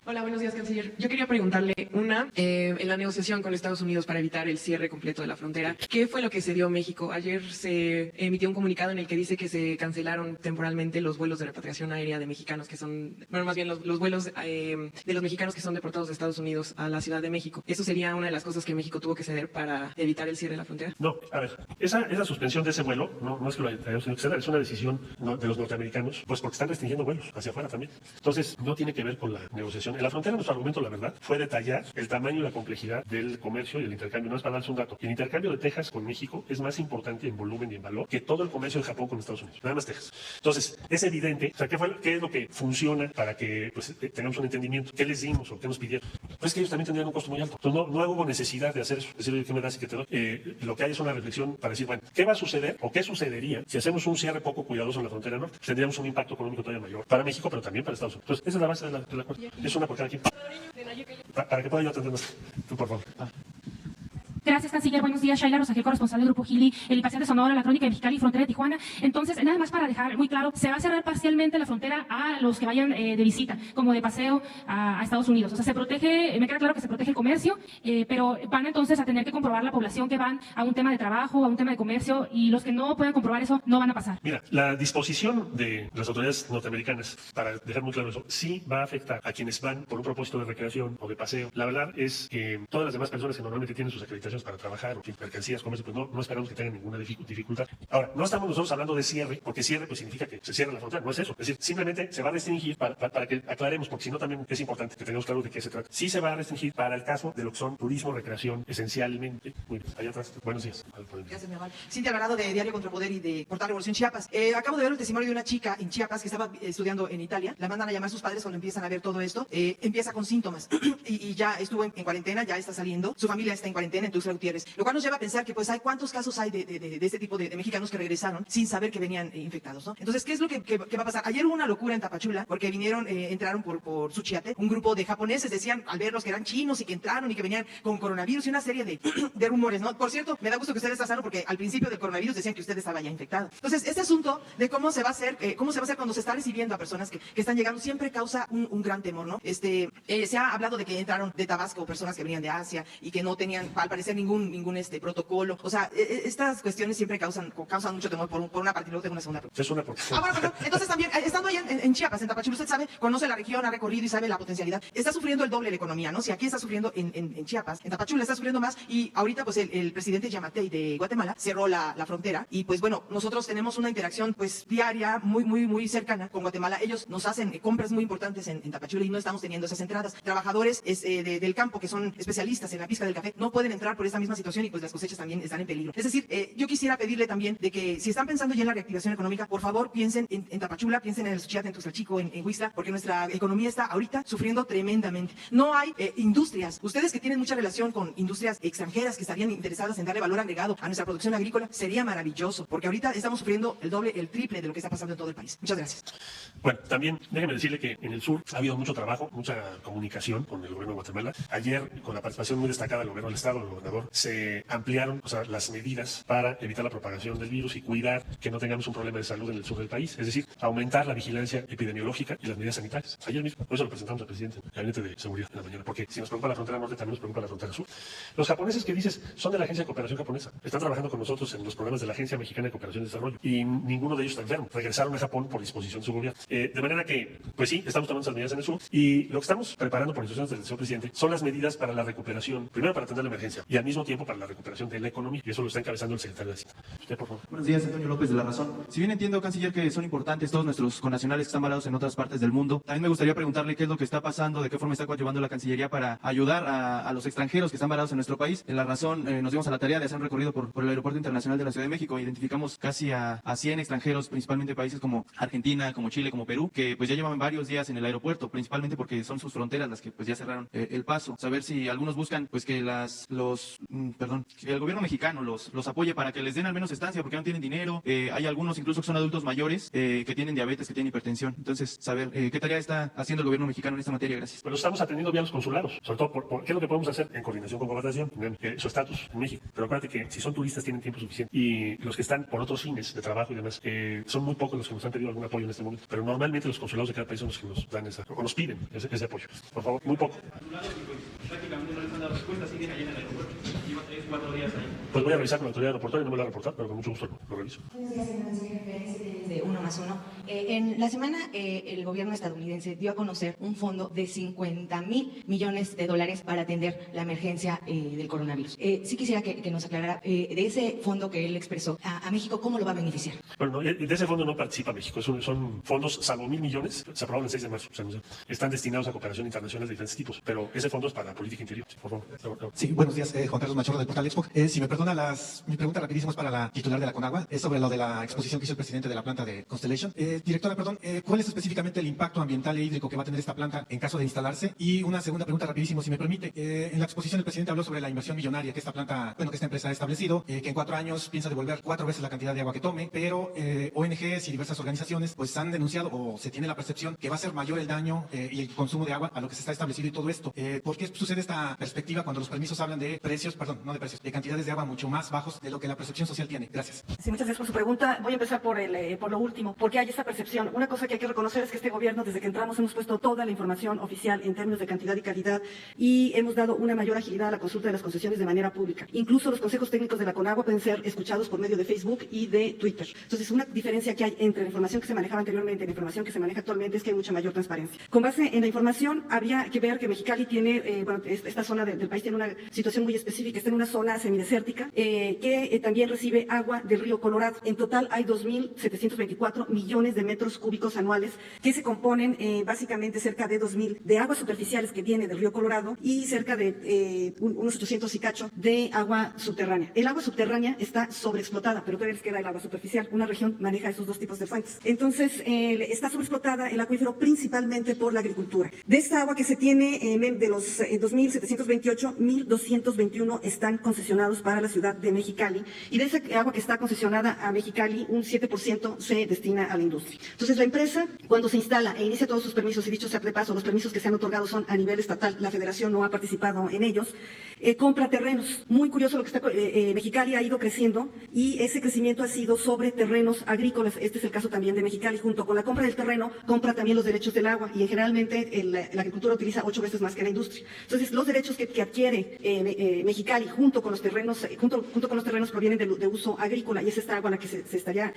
Hola, buenos días, canciller. Yo quería preguntarle en la negociación negociación con Estados Unidos para evitar el cierre completo de la frontera. ¿Qué fue lo que cedió México? Ayer se emitió un comunicado en el que dice que se cancelaron temporalmente los vuelos de repatriación aérea de mexicanos que son, bueno, más bien los vuelos de los mexicanos que son deportados de Estados Unidos a la Ciudad de México. ¿Eso sería una de las cosas que México tuvo que ceder para evitar el cierre de la frontera? No, a ver, esa suspensión de ese vuelo no es que lo hayamos tenido que ceder, es una decisión de los norteamericanos, pues porque están restringiendo vuelos hacia afuera también. Entonces, no tiene que ver con la negociación. En la frontera, nuestro argumento, la verdad, fue detallar el tamaño y la complejidad del comercio y el intercambio. No es para darles un dato. El intercambio de Texas con México es más importante en volumen y en valor que todo el comercio de Japón con Estados Unidos. Nada más Texas. Entonces, es evidente, o sea, ¿qué es lo que funciona para que pues, tengamos un entendimiento? ¿Qué les dimos o qué nos pidieron? Pues que ellos también tendrían un costo muy alto. Entonces, no hubo necesidad de hacer eso. Decir, ¿qué me das y qué te doy? Lo que hay es una reflexión para decir, bueno, ¿qué va a suceder o qué sucedería si hacemos un cierre poco cuidadoso en la frontera norte? Pues tendríamos un impacto económico todavía mayor para México, pero también para Estados Unidos. Entonces, esa es la base del acuerdo. Es una por cada quien. Para que pueda yo atender más. Tú, por favor. Gracias, canciller. Buenos días. Shaila Rosagil, corresponsal del Grupo Gili, El Imparcial de Sonora, La Crónica de Mexicali y Frontera de Tijuana. Entonces, nada más para dejar muy claro, se va a cerrar parcialmente la frontera a los que vayan de visita, como de paseo a Estados Unidos. O sea, se protege, me queda claro que se protege el comercio, pero van entonces a tener que comprobar la población que van a un tema de trabajo, a un tema de comercio, y los que no puedan comprobar eso no van a pasar. Mira, la disposición de las autoridades norteamericanas, para dejar muy claro eso, sí va a afectar a quienes van por un propósito de recreación o de paseo. La verdad es que todas las demás personas que normalmente tienen sus acreditaciones para trabajar, o mercancías, comercio, pues no esperamos que tengan ninguna dificultad. Ahora, no estamos nosotros hablando de cierre, porque cierre pues significa que se cierra la frontera, no es eso. Es decir, simplemente se va a restringir para que aclaremos, porque si no también es importante que tengamos claro de qué se trata. Sí se va a restringir para el caso de lo que son turismo, recreación, esencialmente. Muy bien, allá atrás. Buenos días. Gracias, mi amor. Cintia Alvarado, de Diario Contra Poder y de Portal Revolución Chiapas. Acabo de ver el testimonio de una chica en Chiapas que estaba estudiando en Italia. La mandan a llamar a sus padres cuando empiezan a ver todo esto. Empieza con síntomas y ya estuvo en cuarentena, ya está saliendo. Su familia está en cuarentena en Tuxtla Gutiérrez. Lo cual nos lleva a pensar que pues hay cuántos casos hay de este tipo de mexicanos que regresaron sin saber que venían infectados, ¿no? Entonces, ¿qué es lo que va a pasar? Ayer hubo una locura en Tapachula porque entraron por Suchiate, un grupo de japoneses, decían al verlos que eran chinos y que entraron y que venían con coronavirus y una serie de rumores, ¿no? Por cierto, me da gusto que ustedes están sano porque al principio del coronavirus decían que usted estaba ya infectado. Entonces, este asunto de cómo se va a hacer cuando se está recibiendo a personas que están llegando siempre causa un gran temor, ¿no? Se ha hablado de que entraron de Tabasco personas que venían de Asia y que no tenían, al parecer, ningún protocolo. O sea, estas cuestiones siempre causan mucho temor por una parte y luego tengo una segunda pregunta. Es una pregunta. Bueno, perdón. Entonces también, estando ahí en Chiapas, en Tapachula, usted sabe, conoce la región, ha recorrido y sabe la potencialidad. Está sufriendo el doble la economía, ¿no? Si aquí está sufriendo en Chiapas, en Tapachula está sufriendo más y ahorita pues el presidente Yamatei de Guatemala cerró la frontera y pues bueno, nosotros tenemos una interacción pues diaria muy cercana con Guatemala. Ellos nos hacen compras muy importantes en Tapachula y no estamos teniendo esas entradas. Trabajadores del campo que son especialistas en la pizca del café no pueden entrar por esta misma situación y pues las cosechas también están en peligro. Es decir, yo quisiera pedirle también de que si están pensando ya en la reactivación económica, por favor piensen en Tapachula, piensen en el Suchiate, en Tuxtlachico, en Huixla, porque nuestra economía está ahorita sufriendo tremendamente. No hay industrias. Ustedes que tienen mucha relación con industrias extranjeras que estarían interesadas en darle valor agregado a nuestra producción agrícola, sería maravilloso, porque ahorita estamos sufriendo el doble, el triple de lo que está pasando en todo el país. Muchas gracias. Bueno, también déjeme decirle que en el sur ha habido mucho trabajo, mucha comunicación con el gobierno de Guatemala. Ayer, con la participación muy destacada del gobierno del estado, del gobernador, se ampliaron las medidas para evitar la propagación del virus y cuidar que no tengamos un problema de salud en el sur del país. Es decir, aumentar la vigilancia epidemiológica y las medidas sanitarias. Ayer mismo, por eso lo presentamos al presidente del Gabinete de Seguridad en la mañana, porque si nos preocupa la frontera norte, también nos preocupa la frontera sur. Los japoneses que dices son de la Agencia de Cooperación Japonesa. Están trabajando con nosotros en los programas de la Agencia Mexicana de Cooperación y Desarrollo y ninguno de ellos está enfermo. Regresaron a Japón por disposición de su gobierno. De manera que, pues sí, estamos tomando esas medidas en el sur y lo que estamos preparando por instrucciones del señor presidente son las medidas para la recuperación, primero para atender la emergencia y al mismo tiempo para la recuperación de la economía, y eso lo está encabezando el secretario de Hacienda. Usted, por favor. Buenos días, Antonio López de La Razón. Si bien entiendo, canciller, que son importantes todos nuestros connacionales que están varados en otras partes del mundo, también me gustaría preguntarle qué es lo que está pasando, de qué forma está coadyuvando la Cancillería para ayudar a los extranjeros que están varados en nuestro país. En La Razón nos dimos a la tarea de hacer un recorrido por el Aeropuerto Internacional de la Ciudad de México. Identificamos casi a 100 extranjeros, principalmente de países como Argentina, como Chile, como Perú, que pues ya llevan varios días en el aeropuerto, principalmente porque son sus fronteras las que pues ya cerraron el paso. Saber si algunos buscan pues que los el gobierno mexicano los apoye para que les den al menos estancia, porque no tienen dinero. Hay algunos incluso que son adultos mayores que tienen diabetes, que tienen hipertensión. Entonces, saber qué tarea está haciendo el gobierno mexicano en esta materia. Gracias. Pero estamos atendiendo bien a los consulados, sobre todo qué es lo que podemos hacer en coordinación con Gobernación, su estatus en México. Pero acuérdate que si son turistas tienen tiempo suficiente y los que están por otros fines de trabajo y demás, son muy pocos los que nos han pedido algún apoyo en este momento. Pero normalmente los consulados de cada país son los que nos dan o nos piden ese apoyo. Por favor, muy poco. Prácticamente no les han dado respuesta, siguen allá en el aeropuerto. Lleva 3-4 días ahí. Pues voy a revisar con la autoridad aeroportuaria, no me la va a reportar, pero con mucho gusto lo reviso. De 1+1. En la semana, el gobierno estadounidense dio a conocer un fondo de $50,000 millones para atender la emergencia del coronavirus. Sí quisiera que nos aclarara de ese fondo que él expresó a México, ¿cómo lo va a beneficiar? Bueno, de ese fondo no participa México. Son fondos, salvo 1,000 millones, se aprobaron el 6 de marzo. O sea, están destinados a cooperación internacional de diferentes tipos, pero ese fondo es para política interior. Sí, por favor. Sí, buenos días, Juan Carlos Machorro del Portal Expo. Si me perdona, mi pregunta rapidísimo es para la titular de la Conagua, es sobre lo de la exposición que hizo el presidente de la planta de Constellation. Directora, perdón, ¿cuál es específicamente el impacto ambiental e hídrico que va a tener esta planta en caso de instalarse? Y una segunda pregunta rapidísimo, si me permite. En la exposición el presidente habló sobre la inversión millonaria que que esta empresa ha establecido, que en 4 años piensa devolver 4 veces la cantidad de agua que tome, pero ONGs y diversas organizaciones pues han denunciado o se tiene la percepción que va a ser mayor el daño y el consumo de agua a lo que se está establecido y todo esto. ¿Por qué sucede esta perspectiva cuando los permisos hablan de de cantidades de agua mucho más bajos de lo que la percepción social tiene? Gracias. Sí, muchas gracias por su pregunta. Voy a empezar por lo último. ¿Por qué hay esta percepción? Una cosa que hay que reconocer es que este gobierno, desde que entramos, hemos puesto toda la información oficial en términos de cantidad y calidad y hemos dado una mayor agilidad a la consulta de las concesiones de manera pública. Incluso los consejos técnicos de la Conagua pueden ser escuchados por medio de Facebook y de Twitter. Entonces, una diferencia que hay entre la información que se manejaba anteriormente y la información que se maneja actualmente es que hay mucha mayor transparencia. Con base en la información, habría que ver que Mexicali tiene, esta zona del país tiene una situación muy específica, está en una zona semidesértica que también recibe agua del río Colorado. En total hay 2.724 millones de metros cúbicos anuales que se componen básicamente cerca de 2.000 de aguas superficiales que viene del río Colorado y cerca de unos 800 y cacho de agua subterránea. El agua subterránea está sobreexplotada, pero todavía les queda el agua superficial. Una región maneja esos dos tipos de fuentes. Entonces, está sobreexplotada el acuífero principalmente por la agricultura. De esta agua que se tiene, de los 2.728, 1.221 están concesionados para la ciudad de Mexicali y de esa agua que está concesionada a Mexicali, un 7% se destina a la industria. Entonces, la empresa, cuando se instala e inicia todos sus permisos, y dicho sea de paso, los permisos que se han otorgado son a nivel estatal, la federación no ha participado en ellos, compra terrenos. Muy curioso lo que está, Mexicali ha ido creciendo y ese crecimiento ha sido sobre terrenos agrícolas. Este es el caso también de Mexicali. Junto con la compra del terreno, compra también los derechos del agua y generalmente la agricultura utiliza 8 veces más que la industria. Entonces, los derechos que adquiere Mexicali junto con los terrenos, provienen de uso agrícola y es esta agua la que se estaría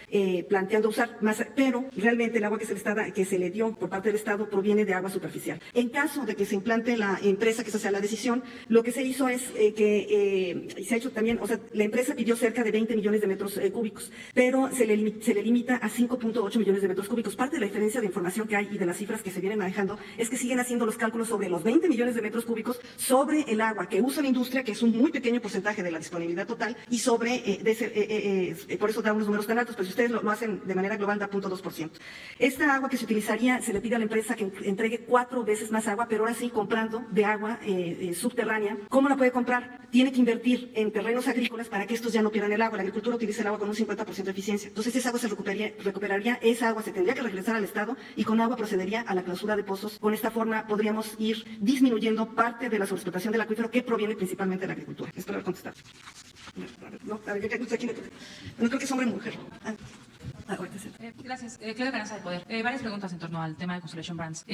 planteando usar más, pero realmente el agua que se le dio por parte del Estado proviene de agua superficial. En caso de que se implante la empresa, que esa sea la decisión, lo que se hizo es se ha hecho también, la empresa pidió cerca de 20 millones de metros cúbicos, pero se le limita a 5.8 millones de metros cúbicos. Parte de la diferencia de información que hay y de las cifras que se vienen manejando es que siguen haciendo los cálculos sobre los 20 millones de metros cúbicos sobre el agua que usa la industria, que es un muy pequeño porcentaje de la disponibilidad total, y sobre, por eso da unos números tan altos, pero si ustedes lo hacen de manera global da 0.2%. Esta agua que se utilizaría, se le pide a la empresa que entregue 4 veces más agua, pero ahora sí comprando de agua subterránea. ¿Cómo la puede comprar? Tiene que invertir en terrenos agrícolas para que estos ya no pierdan el agua. La agricultura utiliza el agua con un 50% de eficiencia. Entonces esa agua se recuperaría, esa agua se tendría que regresar al Estado y con agua procedería a la clausura de pozos. Con esta forma podríamos ir disminuyendo parte de la sobreexplotación del acuífero que proviene principalmente de la agricultura. Espero haber contestado. No creo que es hombre o mujer. Gracias. Claudia Carranza del Poder. Varias preguntas en torno al tema de Constellation Brands.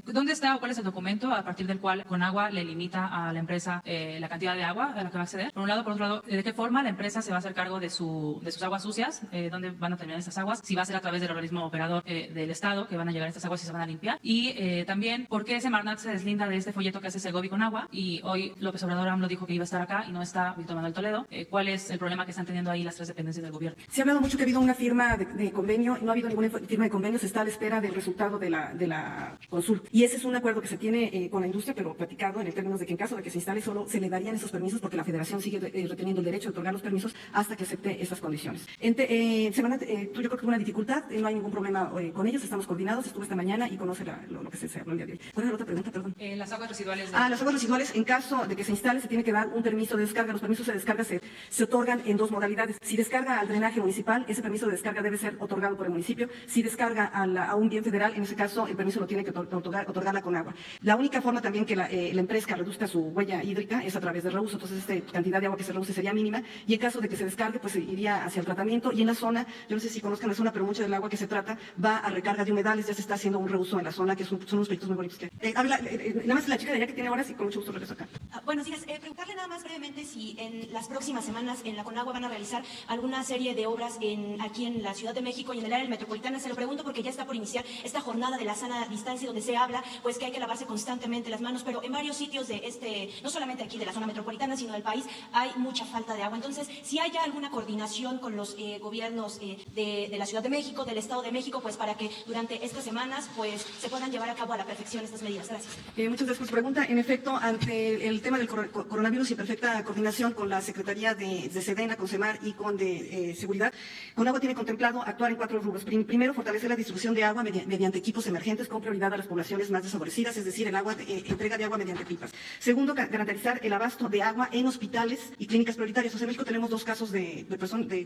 ¿Dónde está o cuál es el documento a partir del cual Conagua le limita a la empresa la cantidad de agua a la que va a acceder? Por un lado. Por otro lado, ¿de qué forma la empresa se va a hacer cargo de sus aguas sucias? ¿Dónde van a terminar estas aguas? Si va a ser a través del organismo operador del Estado que van a llegar estas aguas y se van a limpiar. Y también, ¿por qué Semarnat se deslinda de este folleto que hace Segovi con agua? Y hoy López Obrador AMLO dijo que iba a estar acá y no está Víctor Manuel Toledo. ¿Cuál es el problema que están teniendo ahí las 3 dependencias del gobierno? Se ha hablado mucho que ha habido una firma de convenio, no ha habido ninguna firma de convenio, se está a la espera del resultado de la consulta. Y ese es un acuerdo que se tiene con la industria, pero platicado en el términos de que en caso de que se instale solo se le darían esos permisos porque la federación sigue reteniendo el derecho de otorgar los permisos hasta que acepte esas condiciones. Tú yo creo que una dificultad, no hay ningún problema con ellos, estamos coordinados, estuve esta mañana y conoce lo que se habló el día de hoy. ¿Cuál es la otra pregunta, perdón? Las aguas residuales. Las aguas residuales, en caso de que se instale, se tiene que dar un permiso de descarga. Los permisos de descarga se otorgan en dos modalidades. Si descarga al drenaje municipal, ese permiso de descarga debe ser otorgado por el municipio. Si descarga a un bien federal, en ese caso el permiso lo tiene que otorgar la Conagua. La única forma también que la empresa reduzca su huella hídrica es a través de reuso, entonces esta cantidad de agua que se reuse sería mínima y en caso de que se descargue, pues iría hacia el tratamiento y en la zona, yo no sé si conozcan la zona, pero mucho del agua que se trata va a recarga de humedales, ya se está haciendo un reuso en la zona, que son unos proyectos muy bonitos. Nada más la chica de allá que tiene horas y con mucho gusto regreso acá. Buenos días. Preguntarle nada más brevemente si en las próximas semanas en la Conagua van a realizar alguna serie de obras aquí en la Ciudad de México y en el área metropolitana. Se lo pregunto porque ya está por iniciar esta jornada de la sana distancia donde se habla pues que hay que lavarse constantemente las manos, pero en varios sitios de no solamente aquí de la zona metropolitana, sino del país, hay mucha falta de agua. Entonces, si hay ya alguna coordinación con los gobiernos de la Ciudad de México, del Estado de México, pues para que durante estas semanas pues se puedan llevar a cabo a la perfección estas medidas. Gracias. Muchas gracias por su pregunta. En efecto, ante el tema del coronavirus y perfecta coordinación con la Secretaría de Sedena, con CEMAR y con de Seguridad, Conagua tiene contemplado actuar en 4 rubros. Primero, fortalecer la distribución de agua mediante equipos emergentes con prioridad a las poblaciones más desfavorecidas, es decir, entrega de agua mediante pipas. Segundo, garantizar el abasto de agua en hospitales y clínicas prioritarias. O sea, en México tenemos 2 casos de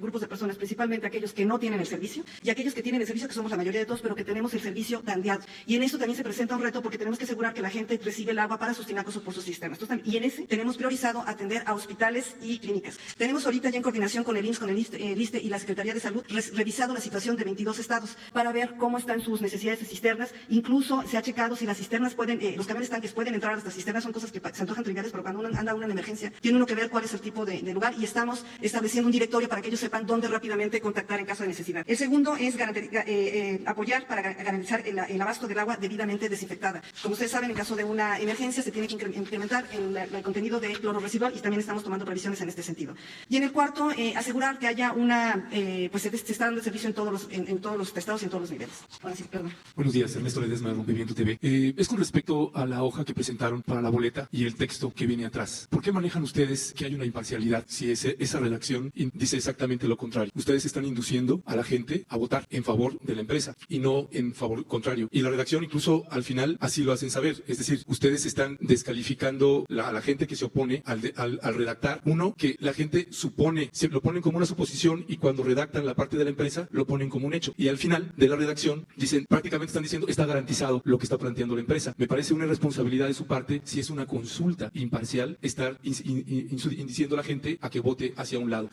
grupos de personas, principalmente aquellos que no tienen el servicio y aquellos que tienen el servicio, que somos la mayoría de todos, pero que tenemos el servicio dandeado. Y en eso también se presenta un reto porque tenemos que asegurar que la gente recibe el agua para sus tinacos o por sus sistemas. Entonces, y en ese tenemos priorizado atender a hospitales y clínicas. Tenemos ahorita ya en coordinación con el IMSS, con el ISSSTE y la Secretaría de Salud, revisado la situación de 22 estados para ver cómo están sus necesidades de cisternas. Incluso se ha checado si las cisternas los camiones tanques pueden entrar a las cisternas. Son cosas que se antojan triviales, pero cuando uno anda una emergencia, tiene uno que ver cuál es el tipo de lugar y estamos estableciendo un directorio para que ellos sepan dónde rápidamente contactar en caso de necesidad. El segundo es apoyar para garantizar el abasto del agua debidamente desinfectada. Como ustedes saben, en caso de una emergencia se tiene que incrementar el contenido de cloro residual y también estamos tomando previsiones en este sentido. Y en el cuarto, asegurar que haya pues se está dando el servicio en todos los estados y en todos los niveles. Ahora sí, perdón. Buenos días, Ernesto Ledesma de Rompimiento TV. Es con respecto a la hoja que presentaron para la boleta y el texto que viene atrás. ¿Por qué manejan ustedes que hay una imparcialidad si esa redacción dice exactamente lo contrario? Ustedes están induciendo a la gente a votar en favor de la empresa y no en favor contrario. Y la redacción incluso al final así lo hacen saber. Es decir, ustedes están descalificando a la gente que se opone al redactar. Uno, que la gente supone, lo ponen como una suposición y cuando redactan la parte de la empresa lo ponen como un hecho. Y al final de la redacción dicen, prácticamente están diciendo, está garantizado lo que está planteando la empresa. Me parece una irresponsabilidad de su parte, si es una consulta imparcial, estar induciendo a la gente a que vote hacia un lado.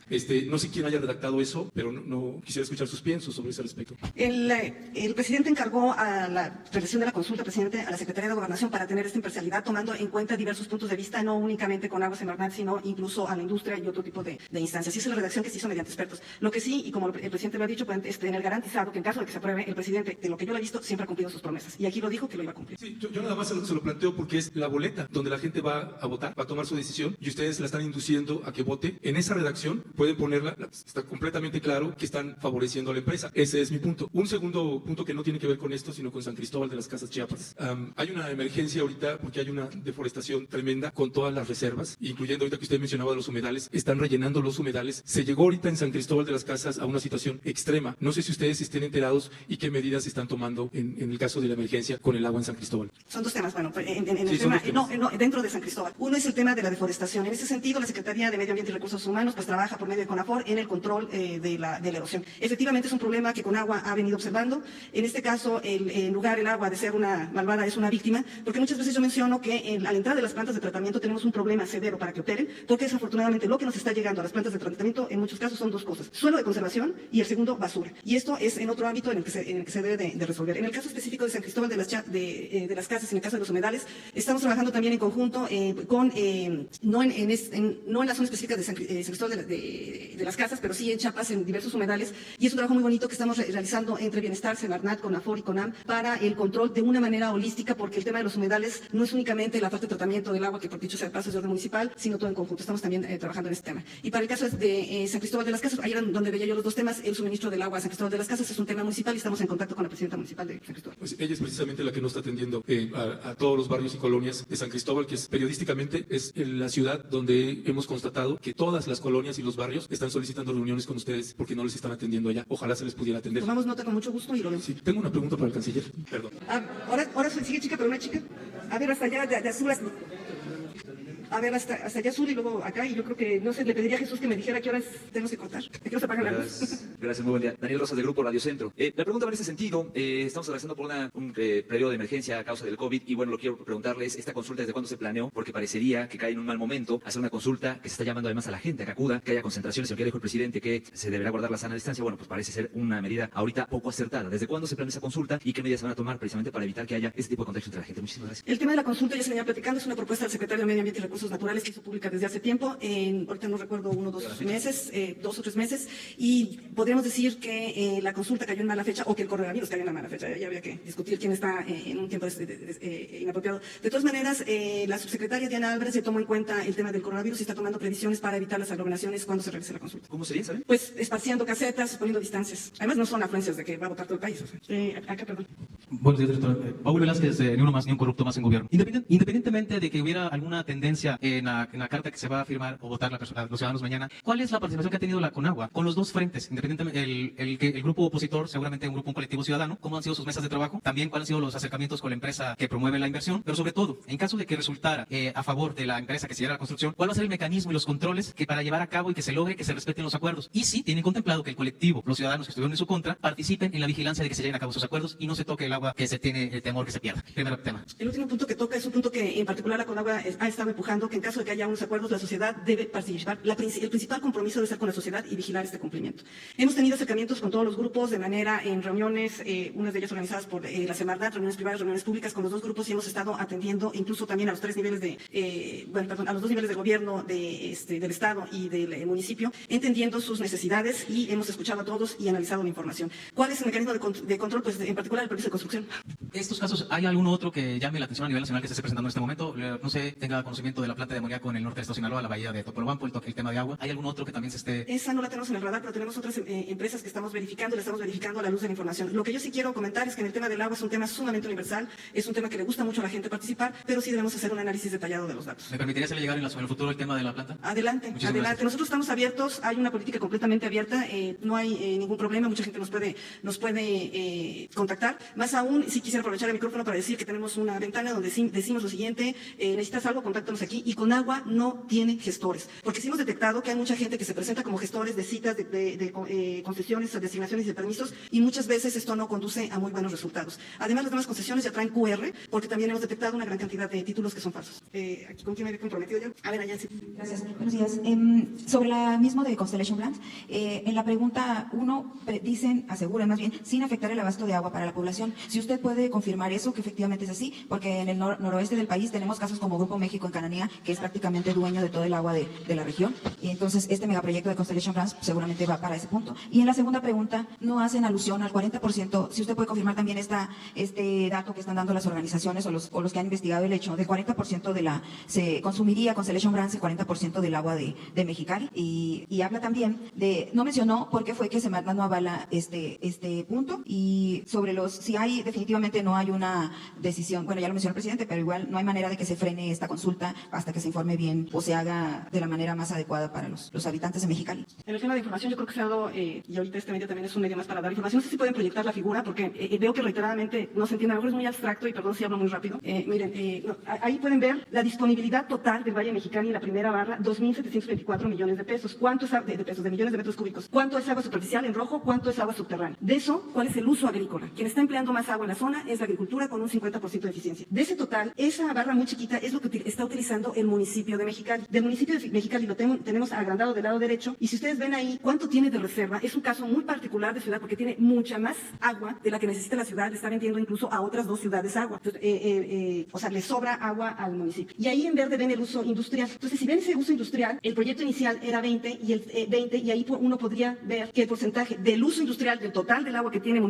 No sé quién haya redactado eso, pero no quisiera escuchar sus piensos sobre ese respecto. El presidente encargó a la redacción de la consulta, a la Secretaría de Gobernación, para tener esta imparcialidad, tomando en cuenta diversos puntos de vista, no únicamente con Agua Semarnat, sino incluso a la industria y otro tipo de instancias. Y esa es la redacción que se hizo mediante expertos. Lo que sí, y como el presidente lo ha dicho, pueden tener garantizado que en caso de que se apruebe, el presidente, de lo que yo le he visto, siempre ha cumplido sus promesas. Y aquí lo dijo que lo iba a cumplir. Sí, yo nada más se lo planteo porque es la boleta donde la gente va a votar, va a tomar su decisión y ustedes la están induciendo a que vote. En esa redacción pueden ponerla, está completamente claro que están favoreciendo a la empresa. Ese es mi punto. Un segundo punto que no tiene que ver con esto, sino con San Cristóbal de las Casas, Chiapas. Hay una emergencia ahorita porque hay una deforestación tremenda con todas las reservas, incluyendo ahorita que usted mencionaba los humedales. Están rellenando los humedales. Se llegó ahorita en San Cristóbal de las Casas a una situación extrema. No sé si ustedes estén enterados y qué medidas están tomando en el caso de la emergencia con el agua en San Cristóbal. Son dos temas, bueno, dentro de San Cristóbal. Uno es el tema de la deforestación. En ese sentido, la Secretaría de Medio Ambiente y Recursos Humanos pues trabaja por medio de CONAFOR en el control de la erosión. Efectivamente es un problema que Conagua ha venido observando. En este caso, en lugar el agua de ser una malvada es una víctima, porque muchas veces yo menciono que a la entrada de las plantas de tratamiento tenemos un problema severo para que operen, porque desafortunadamente lo que nos está llegando a las plantas de tratamiento en muchos casos son dos cosas: suelo de conservación y el segundo, basura. Y esto es en otro ámbito en el que se debe de resolver. En el caso específico de San Cristóbal de las Casas, en el caso de los humedales, estamos trabajando también en conjunto no en la zona específica de San Cristóbal de las Casas, pero sí en Chiapas, en diversos humedales, y es un trabajo muy bonito que estamos realizando entre Bienestar, Semarnat, CONAFOR y CONAM para el control de una manera holística, porque el tema de los humedales no es únicamente la parte de tratamiento del agua, que por dicho sea de paso es de orden municipal, sino todo en conjunto. Estamos también trabajando en este tema. Y para el caso de San Cristóbal de las Casas, ahí era donde veía yo los dos temas: el suministro suministro del agua a San Cristóbal de las Casas es un tema municipal y estamos en contacto con la presidenta municipal de San Cristóbal. Pues ella es precisamente la que no está atendiendo a todos los barrios y colonias de San Cristóbal, que es, periodísticamente es la ciudad donde hemos constatado que todas las colonias y los barrios están solicitando reuniones con ustedes porque no les están atendiendo allá. Ojalá se les pudiera atender. Tomamos nota con mucho gusto y lo vemos. Sí, tengo una pregunta para el canciller. Perdón. Ahora sigue chica, pero una chica. A ver, hasta allá de azul. A ver, hasta allá azul y luego acá, y yo creo que, no sé, le pediría a Jesús que me dijera qué horas tenemos que cortar. ¿A qué hora se apaga la luz? Gracias, muy buen día. Daniel Rosas, del Grupo Radio Centro. La pregunta va en este sentido. Estamos atravesando por un periodo de emergencia a causa del COVID, y bueno, lo quiero preguntarles, esta consulta, ¿desde cuándo se planeó? Porque parecería que cae en un mal momento hacer una consulta que se está llamando además a la gente a que acuda, que haya concentraciones, aunque dijo el presidente que se deberá guardar la sana distancia. Bueno, pues parece ser una medida ahorita poco acertada. ¿Desde cuándo se planea esa consulta y qué medidas se van a tomar precisamente para evitar que haya este tipo de contagio entre la gente? Muchísimas gracias. El tema de la consulta ya se venía platicando, es una propuesta del secretario de Medio Ambiente y Recursos Naturales que hizo pública desde hace tiempo, ahorita no recuerdo, 1 o 2 meses, 2 o 3 meses, y podríamos decir que la consulta cayó en mala fecha, o que el coronavirus cayó en la mala fecha. Ya habría que discutir quién está en un tiempo inapropiado. De todas maneras, la subsecretaria Diana Álvarez se tomó en cuenta el tema del coronavirus y está tomando previsiones para evitar las aglomeraciones cuando se realice la consulta. ¿Cómo sería, saben? Pues espaciando casetas, poniendo distancias. Además no son afluencias de que va a votar todo el país. Acá, perdón. Buenos días, director. Paul Velázquez, Ni uno más ni un corrupto más en gobierno. Independientemente de que hubiera alguna tendencia en la carta que se va a firmar o votar los ciudadanos mañana, ¿cuál es la participación que ha tenido la Conagua con los dos frentes? Independientemente, el grupo opositor, seguramente un colectivo ciudadano, ¿cómo han sido sus mesas de trabajo? También, ¿cuáles han sido los acercamientos con la empresa que promueve la inversión? Pero sobre todo, en caso de que resultara a favor de la empresa que se lleva a la construcción, ¿cuál va a ser el mecanismo y los controles que para llevar a cabo y que se logre que se respeten los acuerdos? Y si tienen contemplado que el colectivo, los ciudadanos que estuvieron en su contra, participen en la vigilancia de que se lleven a cabo esos acuerdos y no se toque el agua que se tiene el temor que se pierda. Primer tema. El último punto que toca es un punto que en particular la Conagua ha estado empujando, que en caso de que haya unos acuerdos, la sociedad debe participar. El principal compromiso debe ser con la sociedad y vigilar este cumplimiento. Hemos tenido acercamientos con todos los grupos de manera en reuniones, unas de ellas organizadas por la Semarnat, reuniones privadas, reuniones públicas con los dos grupos, y hemos estado atendiendo incluso también a los 3 niveles a los 2 niveles de gobierno del Estado y del municipio, entendiendo sus necesidades, y hemos escuchado a todos y analizado la información. ¿Cuál es el mecanismo de control? Pues en particular el permiso de construcción. Estos casos, ¿hay alguno otro que llame la atención a nivel nacional que se esté presentando en este momento? No sé, tenga conocimiento de la planta de amoníaco en el norte del estado de Sinaloa, la bahía de Topolobampo, el tema de agua. ¿Hay algún otro que también se esté...? Esa no la tenemos en el radar, pero tenemos otras empresas que estamos verificando, la estamos verificando a la luz de la información. Lo que yo sí quiero comentar es que en el tema del agua es un tema sumamente universal, es un tema que le gusta mucho a la gente participar, pero sí debemos hacer un análisis detallado de los datos. ¿Me permitiría hacerle llegar en el futuro el tema de la planta? Adelante. Nosotros estamos abiertos, hay una política completamente abierta, no hay ningún problema, mucha gente nos puede contactar. Más aún, sí quisiera aprovechar el micrófono para decir que tenemos una ventana donde decimos lo siguiente: necesitas algo, contáctanos aquí. Y Conagua no tiene gestores, porque sí hemos detectado que hay mucha gente que se presenta como gestores de citas, de concesiones, de asignaciones y de permisos, y muchas veces esto no conduce a muy buenos resultados. Además, las demás concesiones ya traen QR, porque también hemos detectado una gran cantidad de títulos que son falsos. ¿Con quién me había comprometido yo? A ver, allá sí. Gracias. Buenos días. Sobre la misma de Constellation Brands, en la pregunta 1 aseguran más bien, sin afectar el abasto de agua para la población. Si usted puede confirmar eso, que efectivamente es así, porque en el noroeste del país tenemos casos como Grupo México en Cananea, que es prácticamente dueño de todo el agua de la región, y entonces este megaproyecto de Constellation Brands seguramente va para ese punto. Y en la segunda pregunta no hacen alusión al 40%, si usted puede confirmar también este dato que están dando las organizaciones o los que han investigado el hecho, del 40% se consumiría Constellation Brands el 40% del agua de Mexicali, y habla también no mencionó por qué fue que Semarnat no avala este punto, y sobre si hay, definitivamente no hay una decisión, bueno, ya lo mencionó el presidente, pero igual no hay manera de que se frene esta consulta hasta que se informe bien o se haga de la manera más adecuada para los habitantes de Mexicali. En el tema de información, yo creo que se ha dado, y ahorita este medio también es un medio más para dar información. No sé si pueden proyectar la figura, porque veo que reiteradamente no se entiende, a lo mejor es muy abstracto y perdón si hablo muy rápido. Ahí pueden ver la disponibilidad total del Valle de Mexicali, la primera barra, 2.724 millones de pesos. ¿Cuánto es de millones de metros cúbicos? ¿Cuánto es agua superficial en rojo? ¿Cuánto es agua subterránea? De eso, ¿cuál es el uso agrícola? Quien está empleando más agua en la zona es la agricultura, con un 50% de eficiencia. De ese total, esa barra muy chiquita es lo que está utilizando el municipio de Mexicali. Del municipio de Mexicali lo tenemos agrandado del lado derecho, y si ustedes ven ahí cuánto tiene de reserva, es un caso muy particular de ciudad porque tiene mucha más agua de la que necesita la ciudad, le está vendiendo incluso a otras 2 ciudades agua. Entonces, o sea, le sobra agua al municipio. Y ahí en verde ven el uso industrial. Entonces, si ven ese uso industrial, el proyecto inicial era 20 y ahí uno podría ver que el porcentaje del uso industrial del total del agua que tiene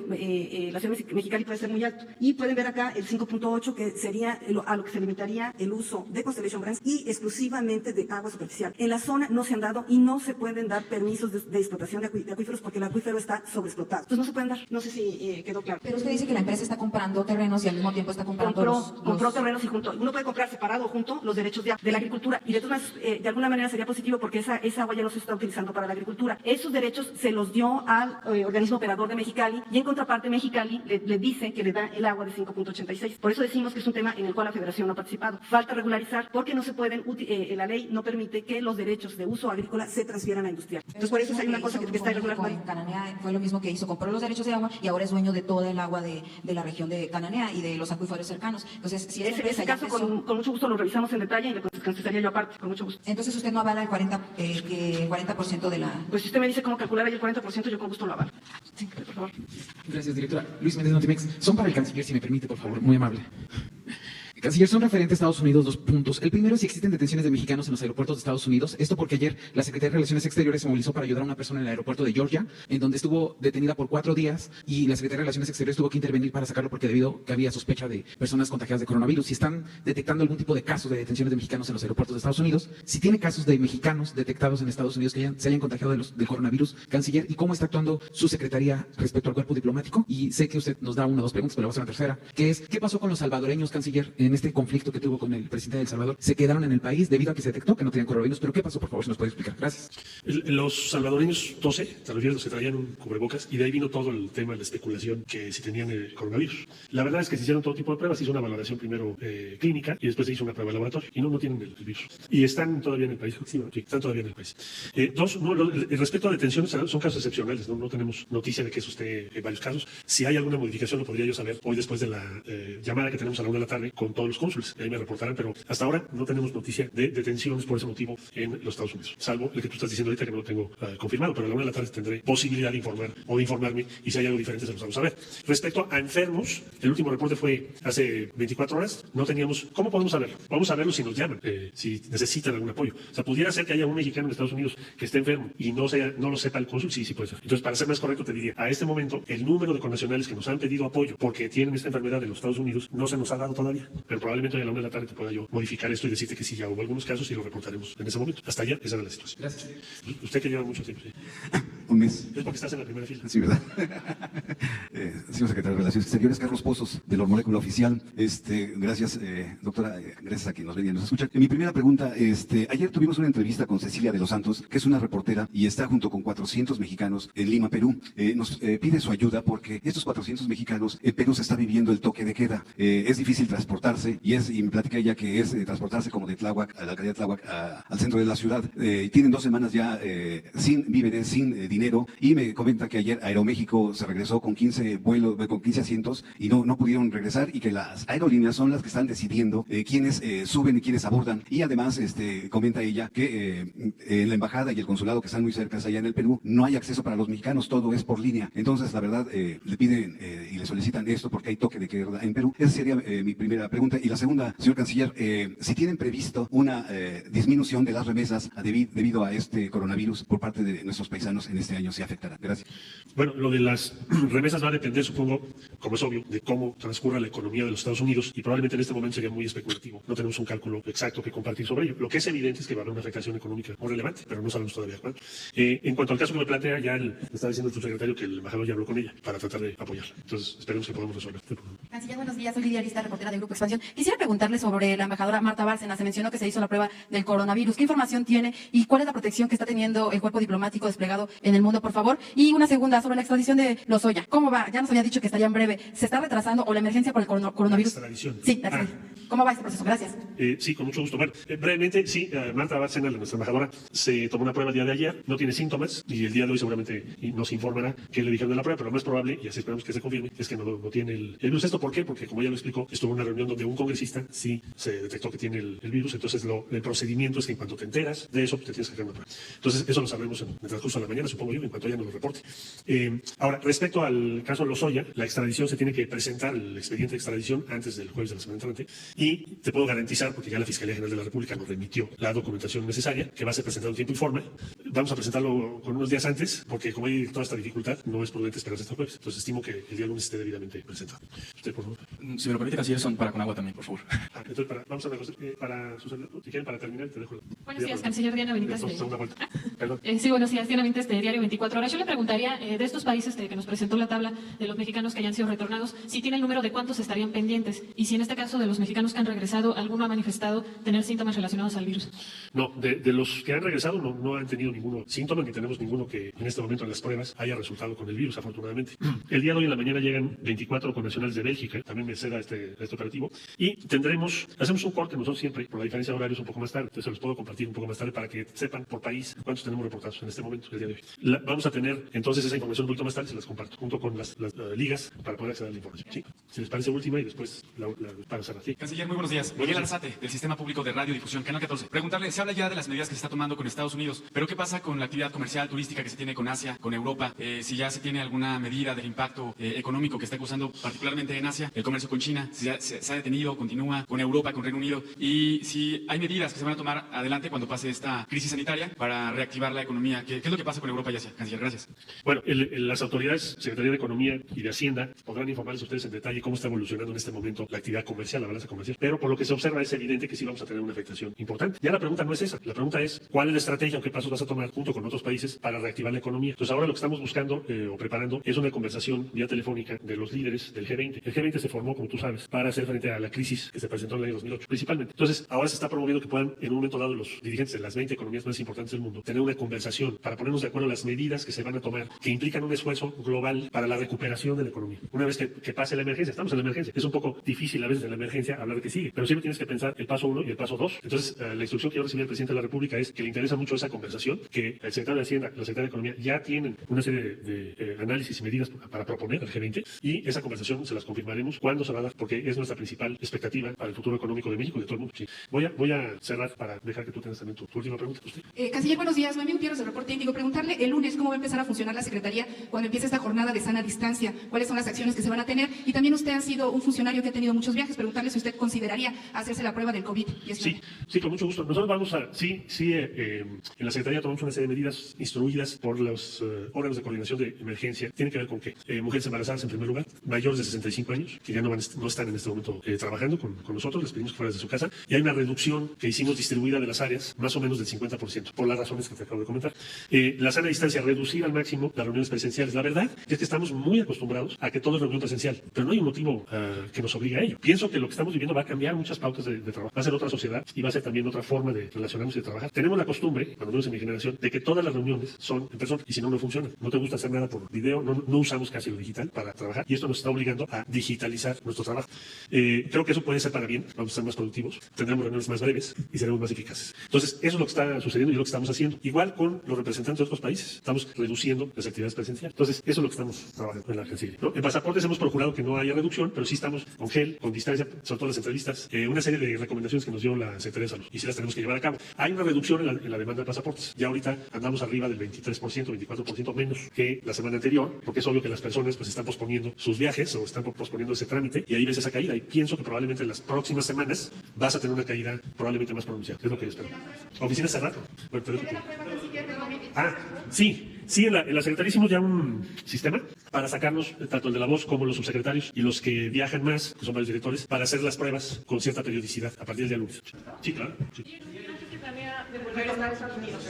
la ciudad de Mexicali Mexicali puede ser muy alto. Y pueden ver acá el 5.8, que sería a lo que se limitaría el uso de Constellation Brands y exclusivamente de agua superficial. En la zona no se han dado y no se pueden dar permisos de explotación de acuíferos porque el acuífero está sobreexplotado. Entonces no se pueden dar. No sé si quedó claro. Pero usted dice que la empresa está comprando terrenos y al mismo tiempo está comprando compró terrenos y junto. Uno puede comprar separado o junto los derechos de la agricultura y de alguna manera sería positivo porque esa agua ya no se está utilizando para la agricultura. Esos derechos se los dio al organismo operador de Mexicali y en contraparte Mexicali le dice que le da el agua de 5.86. Por eso decimos que es un tema en el cual la Federación no ha participado. Falta regularizar porque no se pueden, la ley no permite que los derechos de uso agrícola se transfieran a industrial. Entonces por eso hay una cosa que está irregular. En Cananea fue lo mismo que hizo, compró los derechos de agua y ahora es dueño de toda el agua de la región de Cananea y de los acuíferos cercanos. Entonces, si ese caso con mucho gusto lo revisamos en detalle y le contestaría yo aparte, con mucho gusto. Entonces usted no avala el 40% de la... Pues si usted me dice cómo calcular ahí el 40%, yo con gusto lo avalo. Sí, por favor. Gracias, directora. Luis Méndez Notimex. Son para el canciller, si me permite, por favor. Muy amable. Canciller, son referentes a Estados Unidos 2 puntos. El primero, si existen detenciones de mexicanos en los aeropuertos de Estados Unidos. Esto porque ayer la Secretaría de Relaciones Exteriores se movilizó para ayudar a una persona en el aeropuerto de Georgia, en donde estuvo detenida por 4 días y la Secretaría de Relaciones Exteriores tuvo que intervenir para sacarlo porque debido que había sospecha de personas contagiadas de coronavirus. Si están detectando algún tipo de casos de detenciones de mexicanos en los aeropuertos de Estados Unidos, si tiene casos de mexicanos detectados en Estados Unidos que se hayan contagiado del coronavirus, Canciller, y cómo está actuando su Secretaría respecto al cuerpo diplomático. Y sé que usted nos da 1 o 2 preguntas, pero le voy a hacer una tercera, que es, ¿qué pasó con los salvadoreños, Canciller, en este conflicto que tuvo con el presidente de El Salvador? Se quedaron en el país debido a que se detectó que no tenían coronavirus, pero ¿qué pasó? Por favor, si nos puede explicar. Gracias. Los salvadoreños 12, te refieres a los que traían un cubrebocas, y de ahí vino todo el tema de la especulación que si tenían el coronavirus. La verdad es que se hicieron todo tipo de pruebas, se hizo una valoración primero clínica y después se hizo una prueba de laboratorio y no tienen el virus. Y están todavía en el país. Sí, están todavía en el país. Respecto a detenciones, son casos excepcionales, no tenemos noticia de que eso esté en varios casos. Si hay alguna modificación lo podría yo saber hoy después de la llamada que tenemos a la 1 de la tarde con todos los cónsules. Ahí me reportarán, pero hasta ahora no tenemos noticia de detenciones por ese motivo en los Estados Unidos, salvo el que tú estás diciendo ahorita que no lo tengo confirmado, pero a la 1 de la tarde tendré posibilidad de informar o de informarme y si hay algo diferente se los vamos a ver. Respecto a enfermos, el último reporte fue hace 24 horas, no teníamos, ¿cómo podemos saberlo? Vamos a verlo si nos llaman, si necesitan algún apoyo. O sea, pudiera ser que haya un mexicano en Estados Unidos que esté enfermo y no lo sepa el cónsul, sí puede ser. Entonces, para ser más correcto te diría, a este momento el número de connacionales que nos han pedido apoyo porque tienen esta enfermedad en los Estados Unidos no se nos ha dado todavía, pero probablemente hoy a la 1 de la tarde te pueda yo modificar esto y decirte que sí, ya hubo algunos casos y lo reportaremos en ese momento. Hasta allá, esa era la situación. Gracias. Usted que lleva mucho tiempo, sí. Un mes. Es porque estás en la primera fila. Sí, ¿verdad? Señor secretario de Relaciones Exteriores, Carlos Pozos, de la Molécula Oficial. Gracias, doctora, gracias a quien nos ve y nos escucha. Mi primera pregunta, ayer tuvimos una entrevista con Cecilia de los Santos, que es una reportera y está junto con 400 mexicanos en Lima, Perú. Nos pide su ayuda porque estos 400 mexicanos, en Perú se está viviendo el toque de queda. Es difícil transportarse y me platica ella que es transportarse como de Tláhuac, a la alcaldía de Tláhuac, al centro de la ciudad. Tienen 2 semanas ya sin víveres, sin dinero, y me comenta que ayer Aeroméxico se regresó con 15 vuelos, con 15 asientos y no pudieron regresar, y que las aerolíneas son las que están decidiendo quiénes suben y quiénes abordan. Y además comenta ella que en la embajada y el consulado, que están muy cerca allá en el Perú, no hay acceso para los mexicanos, todo es por línea. Entonces, la verdad, le piden y le solicitan esto porque hay toque de queda en Perú. Esa sería mi primera pregunta. Y la segunda, señor canciller, si tienen previsto una disminución de las remesas debido a este coronavirus por parte de nuestros paisanos en este año, ¿se afectará? Gracias. Bueno, lo de las remesas va a depender, supongo, como es obvio, de cómo transcurra la economía de los Estados Unidos, y probablemente en este momento sería muy especulativo. No tenemos un cálculo exacto que compartir sobre ello. Lo que es evidente es que va a haber una afectación económica muy relevante, pero no sabemos todavía cuál. En cuanto al caso que me plantea, ya me estaba diciendo el subsecretario que el embajador ya habló con ella para tratar de apoyarla. Entonces, esperemos que podamos resolver. Canciller, buenos días. Soy Lidia Arista, reportera de Grupo Expansión. Quisiera preguntarle sobre la embajadora Marta Bárcena. Se mencionó que se hizo la prueba del coronavirus. ¿Qué información tiene y cuál es la protección que está teniendo el cuerpo diplomático desplegado en el mundo, por favor? Y una segunda sobre la extradición de Lozoya. ¿Cómo va? Ya nos había dicho que estaría en breve. ¿Se está retrasando o la emergencia por el coronavirus? La extradición. Sí, la ¿Cómo va este proceso? Gracias. Sí, con mucho gusto. Bueno, brevemente, sí, Marta Bárcena, nuestra embajadora, se tomó una prueba el día de ayer, no tiene síntomas, y el día de hoy seguramente nos informará qué le dijeron de la prueba, pero lo más probable, y así esperamos que se confirme, es que no tiene el virus. ¿Esto por qué? Porque, como ya lo explicó, estuvo en una reunión donde un congresista sí se detectó que tiene el virus. Entonces el procedimiento es que en cuanto te enteras de eso, te tienes que hacer una prueba. Entonces eso lo sabremos en el transcurso de la mañana, supongo supongo yo, en cuanto ella nos lo reporte. Ahora, respecto al caso Lozoya, la extradición se tiene que presentar, el expediente de extradición, antes del jueves de la semana entrante, y te puedo garantizar, porque ya la Fiscalía General de la República nos remitió la documentación necesaria, que va a ser presentado en tiempo y forma. Vamos a presentarlo con unos días antes, porque como hay toda esta dificultad, no es prudente esperar hasta el jueves. Entonces estimo que el día lunes esté debidamente presentado. Usted, por favor. Si me lo permite, canciller, son para Conagua también, por favor. Entonces, vamos a ver, si quieren, para terminar, te dejo. Buenos días, canciller Diana Benítez. Segunda vuelta. Perdón. Sí, buenos días, Diana Benítez, de Diario 24 Horas. Yo le preguntaría, de estos países que nos presentó la tabla de los mexicanos que hayan sido retornados, si tiene el número de cuántos estarían pendientes y si en este caso de los mexicanos que han regresado, alguno ha manifestado tener síntomas relacionados al virus. No, de los que han regresado no han tenido ninguno síntoma, ni tenemos ninguno que en este momento en las pruebas haya resultado con el virus, afortunadamente. El día de hoy en la mañana llegan 24 connacionales de Bélgica, también me ceda este operativo, y hacemos un corte nosotros siempre, por la diferencia de horarios un poco más tarde, entonces se los puedo compartir un poco más tarde para que sepan por país cuántos tenemos reportados en este momento, el día de hoy. Vamos a tener entonces esa información un poquito más tarde, se las comparto, junto con las ligas para poder acceder a la información. ¿Sí? Si les parece última y después para cerrar. ¿Sí? Canciller, muy buenos días. Miguel Arzate, del Sistema Público de Radiodifusión, Canal 14. Preguntarle, se habla ya de las medidas que se está tomando con Estados Unidos, pero ¿qué pasa con la actividad comercial, turística que se tiene con Asia, con Europa? Si ya se tiene alguna medida del impacto económico que está causando particularmente en Asia, el comercio con China, si se ha detenido, continúa con Europa, con Reino Unido, y si hay medidas que se van a tomar adelante cuando pase esta crisis sanitaria para reactivar la economía. ¿Qué es lo que pasa con Europa y Asia? Canciller, gracias. Bueno, las autoridades, Secretaría de Economía y de Hacienda, podrán informarles a ustedes en detalle cómo está evolucionando en este momento la actividad comercial, la balanza comercial, pero por lo que se observa es evidente que sí vamos a tener una afectación importante. Ya la pregunta no es esa, la pregunta es cuál es la estrategia o qué pasos vas a tomar junto con otros países para reactivar la economía. Entonces ahora lo que estamos buscando o preparando es una conversación vía telefónica de los líderes del G20. El G20 se formó, como tú sabes, para hacer frente a la crisis que se presentó en el año 2008, principalmente. Entonces ahora se está promoviendo que puedan en un momento dado los dirigentes de las 20 economías más importantes del mundo tener una conversación para ponernos de acuerdo en las medidas que se van a tomar, que implican un esfuerzo global para la recuperación de la economía. Una vez que pase la emergencia, estamos en la emergencia, es un poco difícil a veces en la emergencia hablar de que sigue, pero siempre tienes que pensar el paso 1 y el paso 2. Entonces, la instrucción que yo recibí del presidente de la República es que le interesa mucho esa conversación, que el secretario de Hacienda, la secretaria de Economía ya tienen una serie de análisis y medidas para proponer al G20, y esa conversación se las confirmaremos cuándo se va a dar, porque es nuestra principal expectativa para el futuro económico de México y de todo el mundo. Sí. Voy a cerrar para dejar que tú tengas también tu última pregunta. Canciller, buenos días. Noemí Gutiérrez, del Reporte Índigo. Preguntarle el lunes cómo va a empezar a funcionar la Secretaría cuando empiece esta jornada de sana distancia, cuáles son las acciones que se van a tener, y también usted ha sido un funcionario que ha tenido muchos viajes. Preguntarle si usted consideraría hacerse la prueba del COVID-19. Sí, con mucho gusto. Nosotros vamos a, en la Secretaría tomamos una serie de medidas instruidas por los órganos de coordinación de emergencia. Tiene que ver con qué? Mujeres embarazadas en primer lugar, mayores de 65 años, que ya no están en este momento trabajando con nosotros, les pedimos que fueran desde su casa, y hay una reducción que hicimos distribuida de las áreas, más o menos del 50%, por las razones que te acabo de comentar. La sana distancia, reducir al máximo las reuniones presenciales. La verdad es que estamos muy acostumbrados a que todo es reunión presencial, pero no hay un motivo que nos obligue a ello. Pienso que lo que estamos viviendo va a cambiar muchas pautas de trabajo, va a ser otra sociedad y va a ser también otra forma de relacionarnos y de trabajar. Tenemos la costumbre, cuando menos en mi generación, de que todas las reuniones son en persona, y si no, no funciona. No te gusta hacer nada por video, no usamos casi lo digital para trabajar, y esto nos está obligando a digitalizar nuestro trabajo. Creo que eso puede ser para bien, vamos a ser más productivos, tendremos reuniones más breves y seremos más eficaces. Entonces, eso es lo que está sucediendo y lo que estamos haciendo. Igual con los representantes de otros países, estamos reduciendo las actividades presenciales. Entonces, eso es lo que estamos trabajando en la agencia, ¿no? En pasaportes hemos procurado que no haya reducción, pero sí estamos con gel, con distancia, sobre todo las entrevistas, una serie de recomendaciones que nos dio la Secretaría de Salud, y sí las tenemos que llevar a cabo. Hay una reducción en la demanda de pasaportes. Ya ahorita andamos arriba del 23%, 24% menos que la semana anterior, porque es obvio que las personas pues están posponiendo sus viajes o están posponiendo ese trámite, y ahí ves esa caída, y pienso que probablemente en las próximas semanas vas a tener una caída probablemente más pronunciada. Es lo que yo espero. Oficina cerrada. Bueno, sí, en la Secretaría hicimos ya un sistema para sacarnos tanto el de la voz como los subsecretarios y los que viajan más, que son varios directores, para hacer las pruebas con cierta periodicidad a partir del día lunes. Sí, claro. Sí. Los migrantes que planean devolver a Estados Unidos.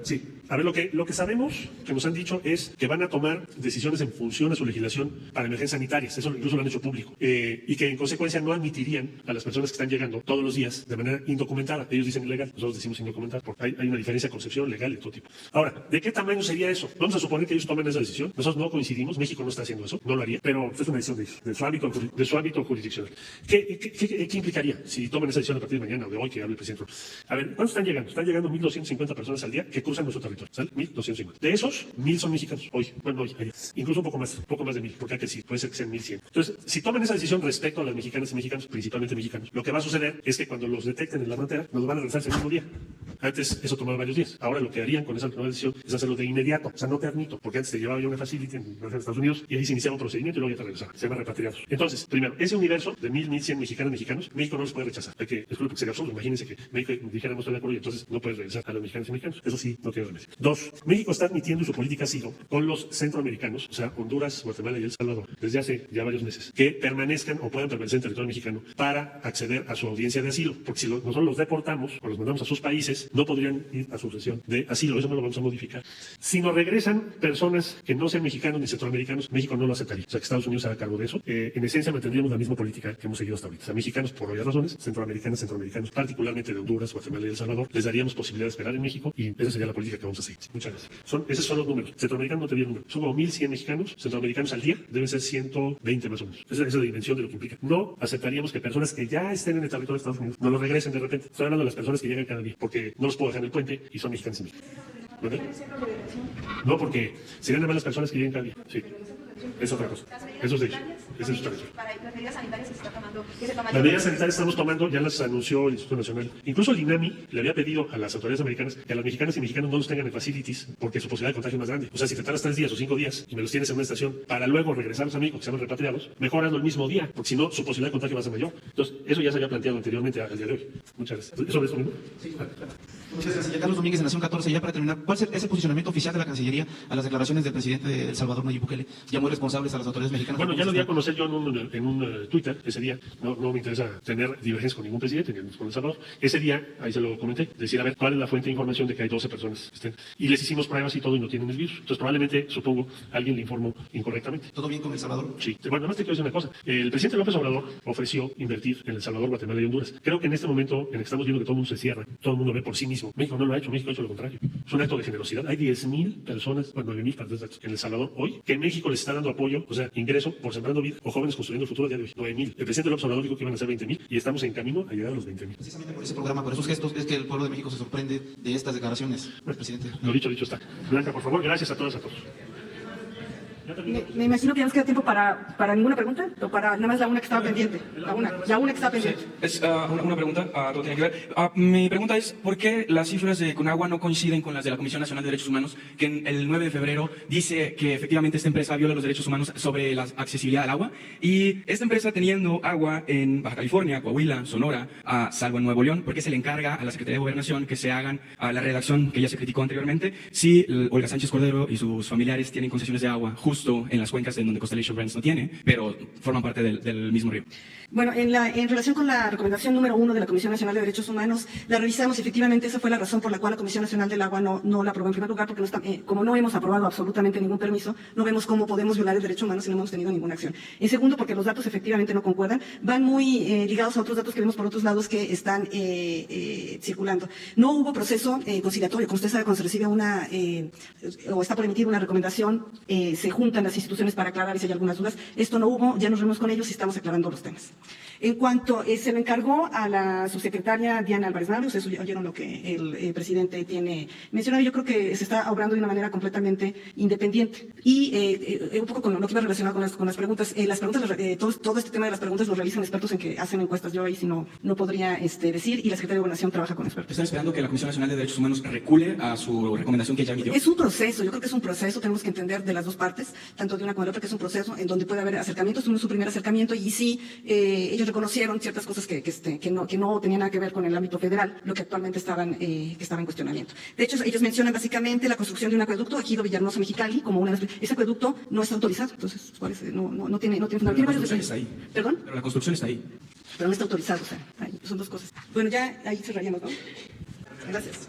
Sí. A ver, lo que sabemos, que nos han dicho, es que van a tomar decisiones en función a su legislación para emergencias sanitarias. Eso incluso lo han hecho público. Y que en consecuencia no admitirían a las personas que están llegando todos los días de manera indocumentada. Ellos dicen ilegal, nosotros decimos indocumentada, porque hay una diferencia de concepción legal de todo tipo. Ahora, ¿de qué tamaño sería eso? Vamos a suponer que ellos tomen esa decisión. Nosotros no coincidimos, México no está haciendo eso, no lo haría, pero es una decisión de ellos, de su ámbito jurisdiccional. ¿Qué implicaría si toman esa decisión a partir de mañana o de hoy que hable el presidente? A ver, ¿cuántos están llegando? Están llegando 1.250 personas al día que cruzan nuestro territorio, ¿sale? 1.250. De esos, 1.000 son mexicanos. Hoy, incluso un poco más de 1.000, porque hay que sí, puede ser que sean 1.100. Entonces, si toman esa decisión respecto a las mexicanas y mexicanos, principalmente mexicanos, lo que va a suceder es que cuando los detecten en la frontera, nos van a regresar ese mismo día. Antes eso tomaba varios días. Ahora lo que harían con esa nueva decisión es hacerlo de inmediato, o sea, no te admito, porque antes te llevaba yo una facility en Estados Unidos y ahí se iniciaba un procedimiento y luego ya te regresaba. Se llama repatriados. Entonces, primero, ese universo de 1,100 mexicanos, México no los puede rechazar. Hay que excluir porque sería absurdo. Imagínense que México dijera no estoy de acuerdo y entonces no puedes regresar a los mexicanos y mexicanos. Eso sí, no tiene remedio. Dos, México está admitiendo su política asilo con los centroamericanos, o sea, Honduras, Guatemala y El Salvador, desde hace ya varios meses, que permanezcan o puedan permanecer en territorio mexicano para acceder a su audiencia de asilo. Porque si nosotros los deportamos o los mandamos a sus países, no podrían ir a su sesión de asilo. Eso no lo vamos a modificar. Si nos regresan personas que no sean mexicanos ni centroamericanos, México no lo aceptaría. O sea, que Estados Unidos se haga cargo de eso. En esencia mantendríamos la misma política que hemos seguido hasta ahorita. O sea, mexicanos por obvias razones, centroamericanos, particularmente de Honduras, Guatemala y El Salvador, les daríamos posibilidad de esperar en México y esa sería la política que vamos a seguir. Muchas gracias. Esos son los números. Centroamericanos no tendría números. Son como 1,100 mexicanos, centroamericanos al día deben ser 120 más o menos. Esa es la dimensión de lo que implica. No aceptaríamos que personas que ya estén en el territorio de Estados Unidos no los regresen de repente. Estoy hablando de las personas que llegan cada día, porque no los puedo dejar en el puente y son mexicanos y mexicanos. ¿Verdad? No, porque serían nada más las personas que lleguen cada día. Sí. Es otra cosa. Eso es de ellos. Esa es otra cosa. Para las medidas sanitarias que se está tomando, ¿qué se toma? Las medidas sanitarias estamos tomando, ya las anunció el Instituto Nacional. Incluso el INAMI le había pedido a las autoridades americanas que a las mexicanas y mexicanos no los tengan en facilities porque su posibilidad de contagio es más grande. O sea, si te tardas 3 días o 5 días y me los tienes en una estación para luego regresarlos a México, que se llaman repatriados, mejor hazlo el mismo día, porque si no, su posibilidad de contagio va a ser mayor. Entonces, eso ya se había planteado anteriormente al día de hoy. Muchas gracias. ¿Eso es lo mismo? Sí. Muchas gracias. Carlos Domínguez, de Nación 14. Ya para terminar, ¿cuál es el posicionamiento oficial de la Cancillería a las declaraciones del presidente de El Salvador, Nayib Bukele, ya muy responsables a las autoridades mexicanas? Bueno, ya lo di a conocer yo en un Twitter ese día. No me interesa tener divergencias con ningún presidente, ni con El Salvador. Ese día, ahí se lo comenté, decir, a ver, ¿cuál es la fuente de información de que hay 12 personas que estén? Y les hicimos pruebas y todo y no tienen el virus. Entonces, probablemente, supongo, alguien le informó incorrectamente. ¿Todo bien con El Salvador? Sí. Bueno, nada más te quiero decir una cosa. El presidente López Obrador ofreció invertir en El Salvador, Guatemala y Honduras. Creo que en este momento, en el que estamos viendo que todo el mundo se cierra, todo el mundo ve por sí mismo. México no lo ha hecho, México ha hecho lo contrario. Es un acto de generosidad. Hay 10,000 personas, bueno, 9,000 para en El Salvador hoy, que México les está dando apoyo, o sea, ingreso por Sembrando Vida o Jóvenes Construyendo el Futuro a día de hoy. 9,000. El presidente López Obrador dijo que iban a ser 20,000 y estamos en camino a llegar a los 20,000. Precisamente por ese programa, por esos gestos, es que el pueblo de México se sorprende de estas declaraciones, presidente. Lo dicho está. Blanca, por favor, gracias a todas, a todos. Me imagino que ya nos queda tiempo para ninguna pregunta, o para nada más la una que estaba pendiente. La una que estaba pendiente. Sí, es una pregunta, todo tiene que ver. Mi pregunta es, ¿por qué las cifras de Conagua no coinciden con las de la Comisión Nacional de Derechos Humanos, que en el 9 de febrero dice que efectivamente esta empresa viola los derechos humanos sobre la accesibilidad al agua? Y esta empresa teniendo agua en Baja California, Coahuila, Sonora, salvo en Nuevo León, ¿por qué se le encarga a la Secretaría de Gobernación que se hagan la redacción que ya se criticó anteriormente si Olga Sánchez Cordero y sus familiares tienen concesiones de agua justo en las cuencas en donde Constellation Brands no tiene, pero forman parte del mismo río? Bueno, en relación con la recomendación número 1 de la Comisión Nacional de Derechos Humanos, la revisamos y efectivamente esa fue la razón por la cual la Comisión Nacional del Agua no la aprobó en primer lugar, porque no está, como no hemos aprobado absolutamente ningún permiso, no vemos cómo podemos violar el derecho humano si no hemos tenido ninguna acción. En segundo, porque los datos efectivamente no concuerdan, van muy ligados a otros datos que vemos por otros lados que están circulando. No hubo proceso conciliatorio, como usted sabe, cuando se recibe o está por emitir una recomendación, se juntan las instituciones para aclarar si hay algunas dudas. Esto no hubo, ya nos reunimos con ellos y estamos aclarando los temas. En cuanto se lo encargó a la subsecretaria Diana Álvarez Mario, ustedes oyeron lo que el presidente tiene mencionado, yo creo que se está obrando de una manera completamente independiente. Y un poco con lo que iba relacionado con las preguntas, todo este tema de las preguntas lo realizan expertos en que hacen encuestas. Yo ahí sí no podría decir, y la Secretaría de Gobernación trabaja con expertos. ¿Están esperando que la Comisión Nacional de Derechos Humanos recule a su recomendación que ya emitió? Es un proceso, yo creo que es un proceso, tenemos que entender de las dos partes, tanto de una como de la otra, que es un proceso en donde puede haber acercamientos. Tuvimos su primer acercamiento y sí, ellos reconocieron ciertas cosas que no tenían nada que ver con el ámbito federal, lo que actualmente que estaba en cuestionamiento. De hecho, ellos mencionan básicamente la construcción de un acueducto, Ejido Villahermosa Mexicali, como una de las... Ese acueducto no está autorizado, entonces no tiene fundamento. Pero la construcción está ahí. ¿Perdón? Pero la construcción está ahí. Pero no está autorizado, o sea, son dos cosas. Bueno, ya ahí cerraríamos, ¿no? Gracias.